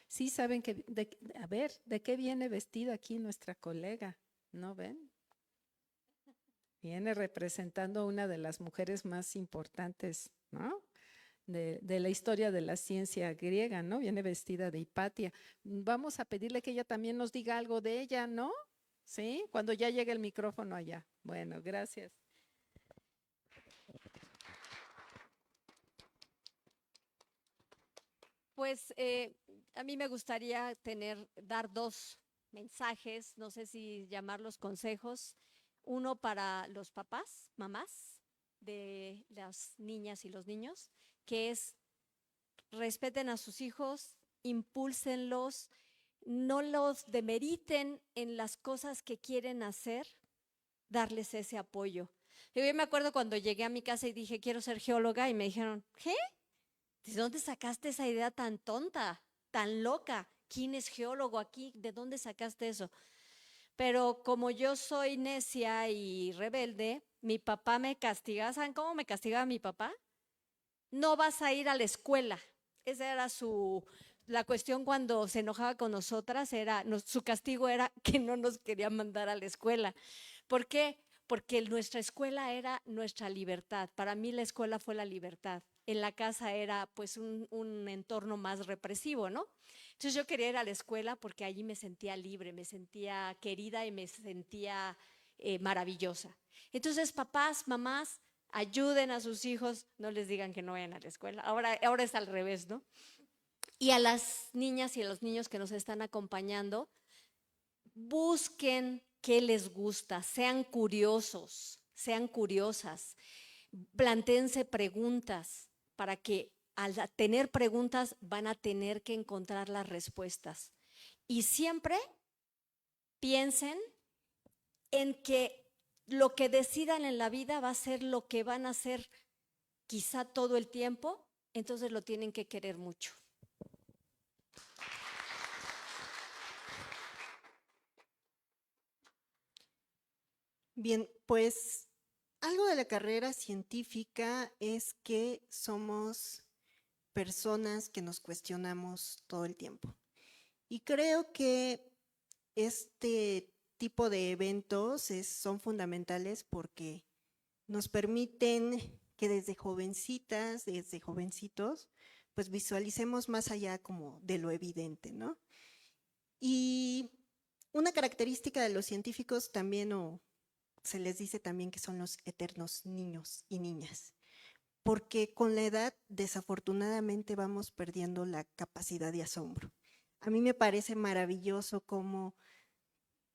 sí saben que, a ver, ¿de qué viene vestida aquí nuestra colega? ¿No ven? Viene representando a una de las mujeres más importantes, ¿no? De la historia de la ciencia griega, ¿no? Viene vestida de Hipatia. Vamos a pedirle que ella también nos diga algo de ella, ¿no? ¿Sí? Cuando ya llegue el micrófono allá. Bueno, gracias. Pues a mí me gustaría dar dos mensajes, no sé si llamarlos consejos. Uno para los papás, mamás de las niñas y los niños, que es respeten a sus hijos, impúlsenlos, no los demeriten en las cosas que quieren hacer, darles ese apoyo. Yo me acuerdo cuando llegué a mi casa y dije, quiero ser geóloga, y me dijeron, ¿qué? ¿De dónde sacaste esa idea tan tonta, tan loca? ¿Quién es geólogo aquí? ¿De dónde sacaste eso? Pero como yo soy necia y rebelde, mi papá me castigaba. ¿Saben cómo me castigaba mi papá? No vas a ir a la escuela. Esa era la cuestión cuando se enojaba con nosotras, su castigo era que no nos quería mandar a la escuela. ¿Por qué? Porque nuestra escuela era nuestra libertad. Para mí la escuela fue la libertad. En la casa era pues un entorno más represivo, ¿no? Entonces yo quería ir a la escuela porque allí me sentía libre, me sentía querida y me sentía maravillosa. Entonces, papás, mamás, ayuden a sus hijos, no les digan que no vayan a la escuela. Ahora es al revés, ¿no? Y a las niñas y a los niños que nos están acompañando, busquen qué les gusta, sean curiosos, sean curiosas, plantéense preguntas para que al tener preguntas van a tener que encontrar las respuestas. Y siempre piensen en que lo que decidan en la vida va a ser lo que van a hacer quizá todo el tiempo, entonces lo tienen que querer mucho. Bien, pues algo de la carrera científica es que somos personas que nos cuestionamos todo el tiempo. Y creo que este tipo de eventos son fundamentales porque nos permiten que desde jovencitas, desde jovencitos, pues visualicemos más allá como de lo evidente, ¿no? Y una característica de los científicos también, o se les dice también que son los eternos niños y niñas, porque con la edad desafortunadamente vamos perdiendo la capacidad de asombro. A mí me parece maravilloso cómo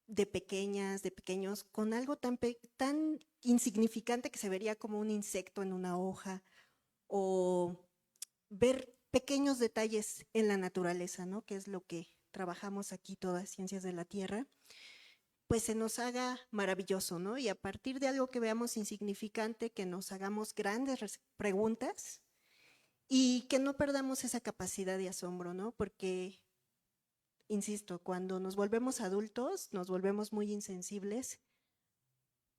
de pequeñas, de pequeños, con algo tan insignificante que se vería como un insecto en una hoja, o ver pequeños detalles en la naturaleza, ¿no? Que es lo que trabajamos aquí todas Ciencias de la Tierra, pues se nos haga maravilloso, ¿no? Y a partir de algo que veamos insignificante, que nos hagamos grandes preguntas y que no perdamos esa capacidad de asombro, ¿no? Porque, insisto, cuando nos volvemos adultos, nos volvemos muy insensibles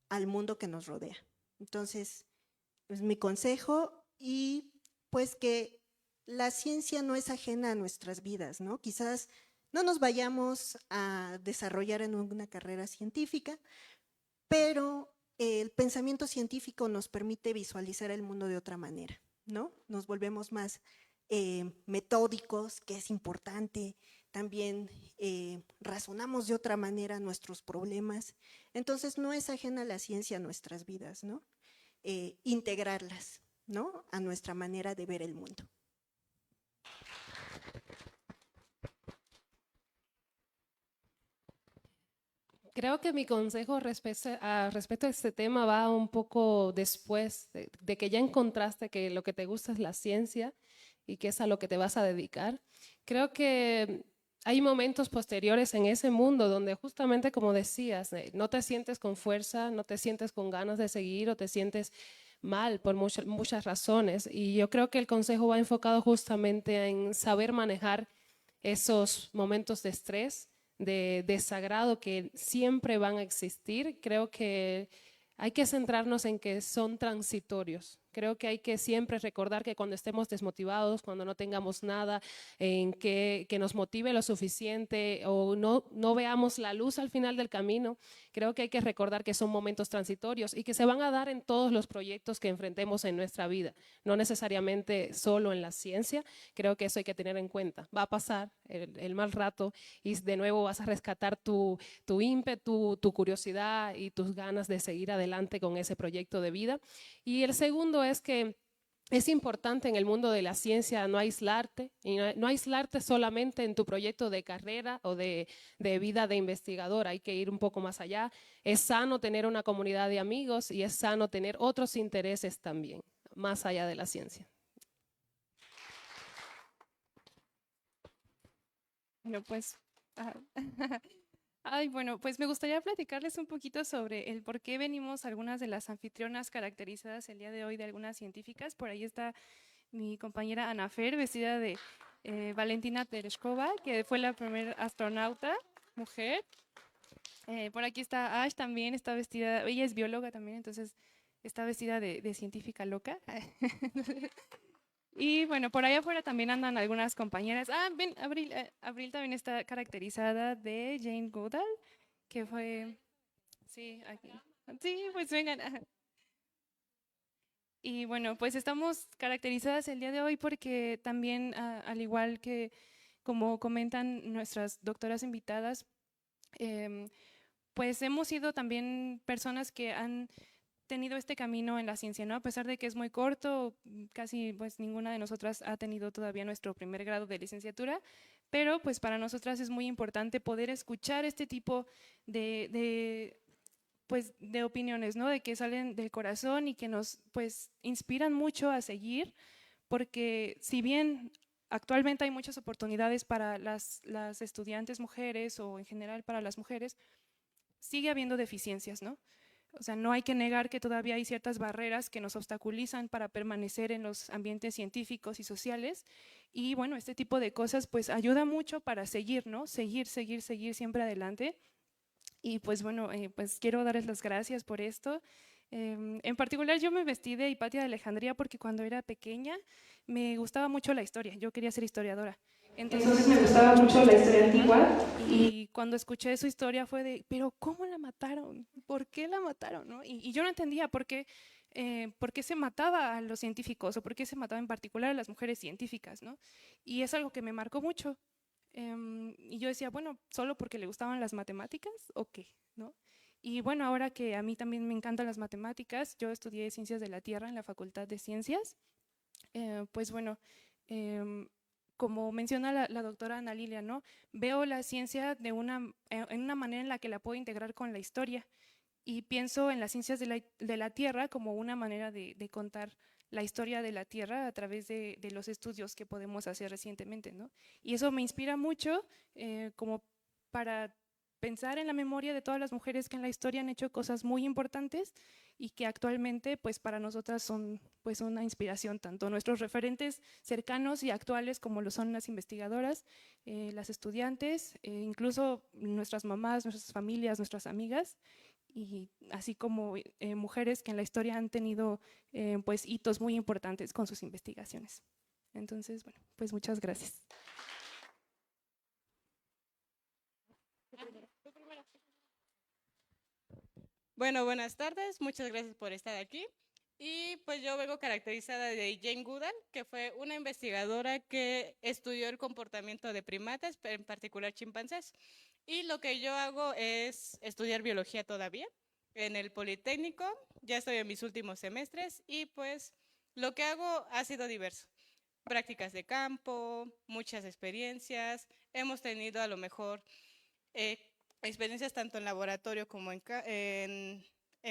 al mundo que nos rodea. Entonces, es mi consejo, y pues que la ciencia no es ajena a nuestras vidas, ¿no? Quizás no nos vayamos a desarrollar en una carrera científica, pero el pensamiento científico nos permite visualizar el mundo de otra manera, ¿no? Nos volvemos más metódicos, que es importante. También razonamos de otra manera nuestros problemas. Entonces, no es ajena la ciencia a nuestras vidas, ¿no? Integrarlas, ¿no? A nuestra manera de ver el mundo. Creo que mi consejo respecto a este tema va un poco después de que ya encontraste que lo que te gusta es la ciencia y que es a lo que te vas a dedicar. Creo que hay momentos posteriores en ese mundo donde justamente, como decías, no te sientes con fuerza, no te sientes con ganas de seguir o te sientes mal por muchas razones. Y yo creo que el consejo va enfocado justamente en saber manejar esos momentos de estrés, de desagrado que siempre van a existir. Creo que hay que centrarnos en que son transitorios. Creo que hay que siempre recordar que cuando estemos desmotivados, cuando no tengamos nada en que nos motive lo suficiente o no veamos la luz al final del camino, creo que hay que recordar que son momentos transitorios y que se van a dar en todos los proyectos que enfrentemos en nuestra vida, no necesariamente solo en la ciencia. Creo que eso hay que tener en cuenta. Va a pasar el mal rato y de nuevo vas a rescatar tu ímpetu, tu curiosidad y tus ganas de seguir adelante con ese proyecto de vida. Y el segundo es que es importante en el mundo de la ciencia no aislarte, y no aislarte solamente en tu proyecto de carrera o de vida de investigador. Hay que ir un poco más allá. Es sano tener una comunidad de amigos y es sano tener otros intereses también, más allá de la ciencia. Bueno, pues, bueno, pues me gustaría platicarles un poquito sobre el por qué venimos algunas de las anfitrionas caracterizadas el día de hoy de algunas científicas. Por ahí está mi compañera Ana Fer, vestida de Valentina Tereshkova, que fue la primera astronauta mujer. Por aquí está Ash también, está vestida, ella es bióloga también, entonces está vestida de científica loca. Y bueno, por allá afuera también andan algunas compañeras. Ven, Abril también está caracterizada de Jane Goodall, que fue, sí, aquí. Sí, pues vengan. Y bueno, pues estamos caracterizadas el día de hoy porque también, al igual que como comentan nuestras doctoras invitadas, pues hemos sido también personas que han tenido este camino en la ciencia, ¿no? A pesar de que es muy corto, casi pues ninguna de nosotras ha tenido todavía nuestro primer grado de licenciatura, pero pues para nosotras es muy importante poder escuchar este tipo pues, de opiniones, ¿no? De que salen del corazón y que nos pues inspiran mucho a seguir, porque si bien actualmente hay muchas oportunidades para las estudiantes mujeres o en general para las mujeres, sigue habiendo deficiencias, ¿no? O sea, no hay que negar que todavía hay ciertas barreras que nos obstaculizan para permanecer en los ambientes científicos y sociales. Y bueno, este tipo de cosas pues ayuda mucho para seguir, ¿no? Seguir siempre adelante. Y pues bueno, pues quiero darles las gracias por esto. En particular yo me vestí de Hipatia de Alejandría porque cuando era pequeña me gustaba mucho la historia, yo quería ser historiadora. Entonces me gustaba mucho la historia antigua y cuando escuché su historia fue de, pero ¿cómo la mataron? ¿Por qué la mataron? ¿No? Y yo no entendía por qué se mataba a los científicos o por qué se mataba en particular a las mujeres científicas, ¿no? Y es algo que me marcó mucho. Y yo decía, bueno, ¿solo porque le gustaban las matemáticas o qué? ¿No? Y bueno, ahora que a mí también me encantan las matemáticas, yo estudié Ciencias de la Tierra en la Facultad de Ciencias, pues bueno, como menciona la doctora Ana Lilia, ¿no? Veo la ciencia en una manera en la que la puedo integrar con la historia y pienso en las ciencias de la Tierra como una manera de contar la historia de la Tierra a través de los estudios que podemos hacer recientemente, ¿no? Y eso me inspira mucho como para pensar en la memoria de todas las mujeres que en la historia han hecho cosas muy importantes y que actualmente pues para nosotras son pues una inspiración, tanto nuestros referentes cercanos y actuales como lo son las investigadoras, las estudiantes, incluso nuestras mamás, nuestras familias, nuestras amigas, y así como mujeres que en la historia han tenido pues hitos muy importantes con sus investigaciones. Entonces, bueno, pues muchas gracias. Bueno, buenas tardes, muchas gracias por estar aquí. Y pues yo vengo caracterizada de Jane Goodall, que fue una investigadora que estudió el comportamiento de primates, en particular chimpancés. Y lo que yo hago es estudiar biología todavía en el Politécnico, ya estoy en mis últimos semestres y pues lo que hago ha sido diverso. Prácticas de campo, muchas experiencias, hemos tenido a lo mejor experiencias tanto en laboratorio como en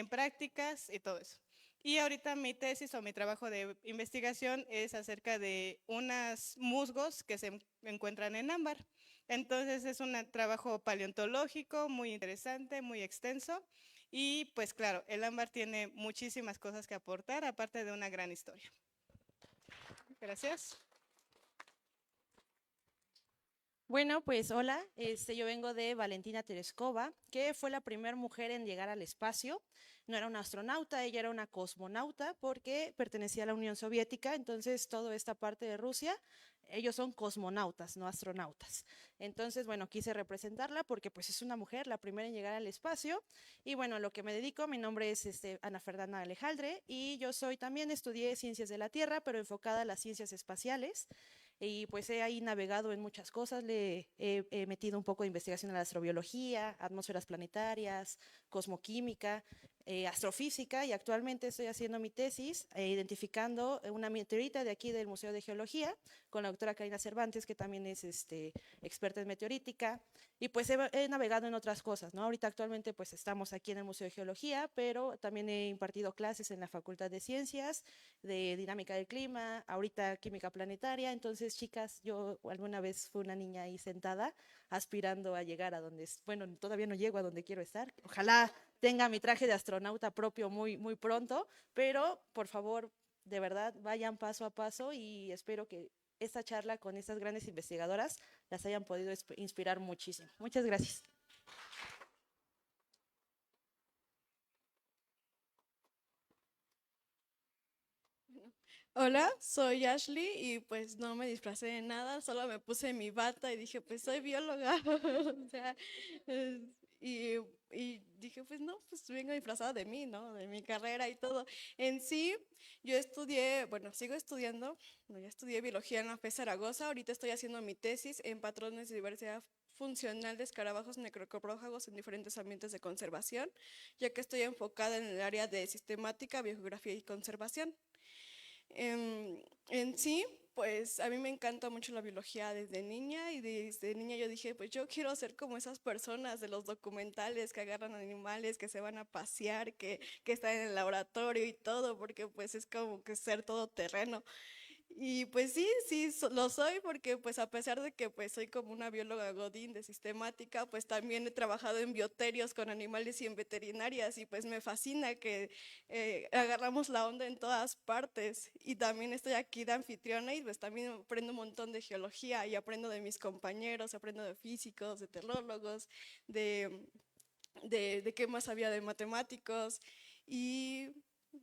prácticas y todo eso. Y ahorita mi tesis o mi trabajo de investigación es acerca de unos musgos que se encuentran en ámbar. Entonces es un trabajo paleontológico muy interesante, muy extenso. Y pues claro, el ámbar tiene muchísimas cosas que aportar, aparte de una gran historia. Gracias. Bueno, pues hola, yo vengo de Valentina Tereskova, que fue la primera mujer en llegar al espacio. No era una astronauta, ella era una cosmonauta porque pertenecía a la Unión Soviética, entonces toda esta parte de Rusia, ellos son cosmonautas, no astronautas. Entonces, bueno, quise representarla porque pues es una mujer, la primera en llegar al espacio. Y bueno, a lo que me dedico, mi nombre es Ana Fernanda Alejandre y yo también estudié Ciencias de la Tierra, pero enfocada a las ciencias espaciales. Y pues he ahí navegado en muchas cosas, le he metido un poco de investigación en la astrobiología, atmósferas planetarias, cosmoquímica, astrofísica, y actualmente estoy haciendo mi tesis identificando una meteorita de aquí del Museo de Geología con la doctora Karina Cervantes, que también es experta en meteorítica, y pues he navegado en otras cosas, ¿no? Ahorita actualmente pues estamos aquí en el Museo de Geología, pero también he impartido clases en la Facultad de Ciencias, de Dinámica del Clima, ahorita Química Planetaria. Entonces, chicas, yo alguna vez fui una niña ahí sentada aspirando a llegar a donde, bueno, todavía no llego a donde quiero estar. Ojalá tenga mi traje de astronauta propio muy, muy pronto, pero por favor, de verdad, vayan paso a paso y espero que esta charla con estas grandes investigadoras las hayan podido inspirar muchísimo. Muchas gracias. Hola, soy Ashley y pues no me disfracé de nada, solo me puse mi bata y dije, pues soy bióloga. O sea, y dije, pues no, pues vengo disfrazada de mí, ¿no? De mi carrera y todo. En sí, yo estudié, bueno, sigo estudiando, ya estudié biología en la FES Zaragoza, ahorita estoy haciendo mi tesis en patrones de diversidad funcional de escarabajos necrocoprófagos en diferentes ambientes de conservación, ya que estoy enfocada en el área de sistemática, biogeografía y conservación. En sí, pues a mí me encanta mucho la biología desde niña, y desde niña yo dije, pues yo quiero ser como esas personas de los documentales que agarran animales, que se van a pasear, que están en el laboratorio y todo, porque pues es como que ser todoterreno. Y pues sí, lo soy, porque pues a pesar de que pues soy como una bióloga godín de sistemática, pues también he trabajado en bioterios con animales y en veterinarias, y pues me fascina que agarramos la onda en todas partes. Y también estoy aquí de anfitriona y pues también aprendo un montón de geología y aprendo de mis compañeros, aprendo de físicos, de terrólogos, de qué más había, de matemáticos y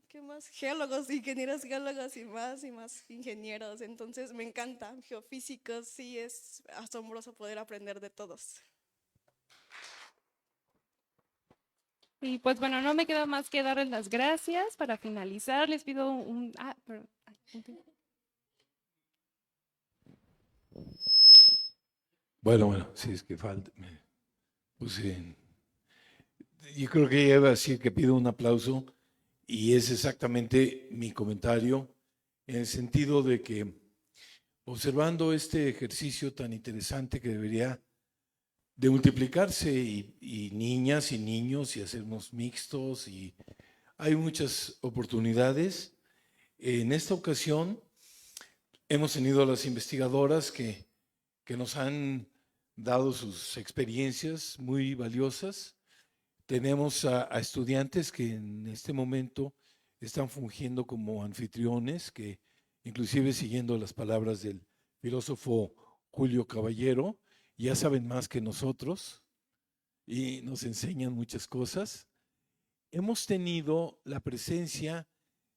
¿qué más? Geólogos, ingenieros geólogos y más ingenieros. Entonces me encanta, geofísicos, sí, es asombroso poder aprender de todos. Y pues bueno, no me queda más que darles las gracias. Para finalizar, les pido Bueno, sí, es que falta. Yo creo que ella iba a decir que pido un aplauso, y es exactamente mi comentario, en el sentido de que, observando este ejercicio tan interesante que debería de multiplicarse, y niñas y niños, y hacernos mixtos, y hay muchas oportunidades. En esta ocasión hemos tenido a las investigadoras que nos han dado sus experiencias muy valiosas. Tenemos a estudiantes que en este momento están fungiendo como anfitriones, que inclusive, siguiendo las palabras del filósofo Julio Caballero, ya saben más que nosotros y nos enseñan muchas cosas. Hemos tenido la presencia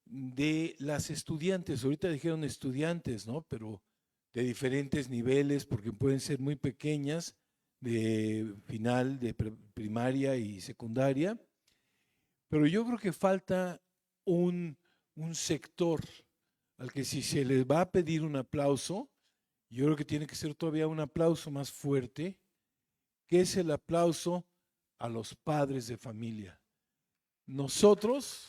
de las estudiantes, ahorita dijeron estudiantes, ¿no? Pero de diferentes niveles, porque pueden ser muy pequeñas, de final, de primaria y secundaria. Pero yo creo que falta un sector al que, si se les va a pedir un aplauso, yo creo que tiene que ser todavía un aplauso más fuerte, que es el aplauso a los padres de familia. Nosotros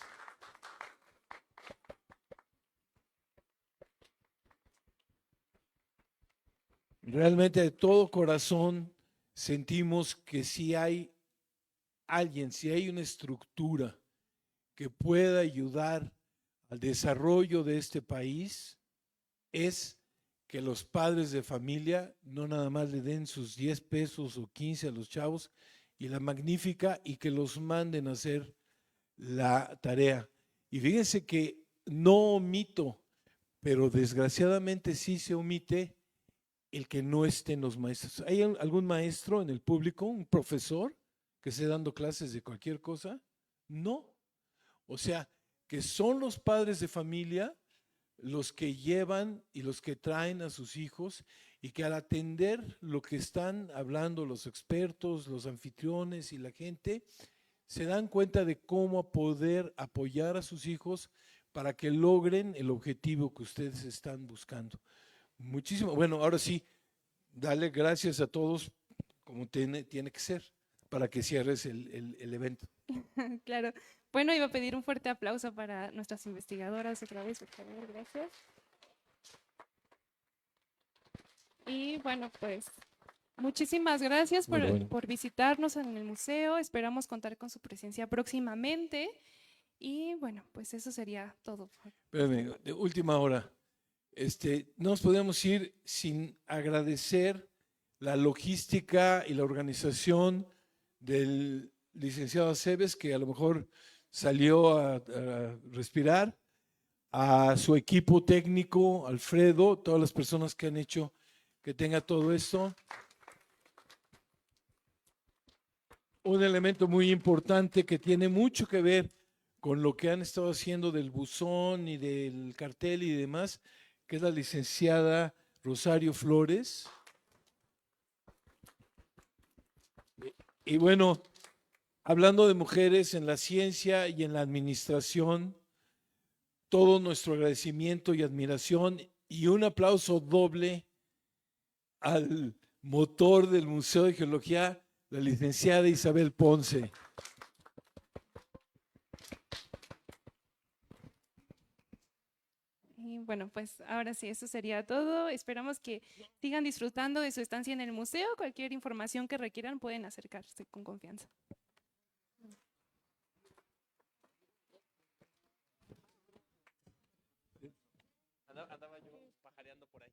realmente, de todo corazón, sentimos que si hay alguien, si hay una estructura que pueda ayudar al desarrollo de este país, es que los padres de familia no nada más le den sus 10 pesos o 15 a los chavos y la magnífica, y que los manden a hacer la tarea. Y fíjense que no omito, pero desgraciadamente sí se omite el que no estén los maestros. ¿Hay algún maestro en el público, un profesor que esté dando clases de cualquier cosa? No. O sea, que son los padres de familia los que llevan y los que traen a sus hijos, y que al atender lo que están hablando los expertos, los anfitriones y la gente, se dan cuenta de cómo poder apoyar a sus hijos para que logren el objetivo que ustedes están buscando. Muchísimo. Bueno, ahora sí, dale gracias a todos como tiene que ser, para que cierres el evento. Claro. Bueno, iba a pedir un fuerte aplauso para nuestras investigadoras otra vez, por favor, gracias. Y bueno, pues muchísimas gracias por visitarnos en el museo. Esperamos contar con su presencia próximamente. Y bueno, pues eso sería todo. Espérame, de última hora. No nos podemos ir sin agradecer la logística y la organización del licenciado Aceves, que a lo mejor salió a respirar, a su equipo técnico, Alfredo, todas las personas que han hecho que tenga todo esto. Un elemento muy importante que tiene mucho que ver con lo que han estado haciendo del buzón y del cartel y demás, que es la licenciada Rosario Flores. Y bueno, hablando de mujeres en la ciencia y en la administración, todo nuestro agradecimiento y admiración, y un aplauso doble al motor del Museo de Geología, la licenciada Isabel Ponce. Y bueno, pues ahora sí, eso sería todo. Esperamos que sigan disfrutando de su estancia en el museo. Cualquier información que requieran pueden acercarse con confianza. Andaba yo pajareando por ahí.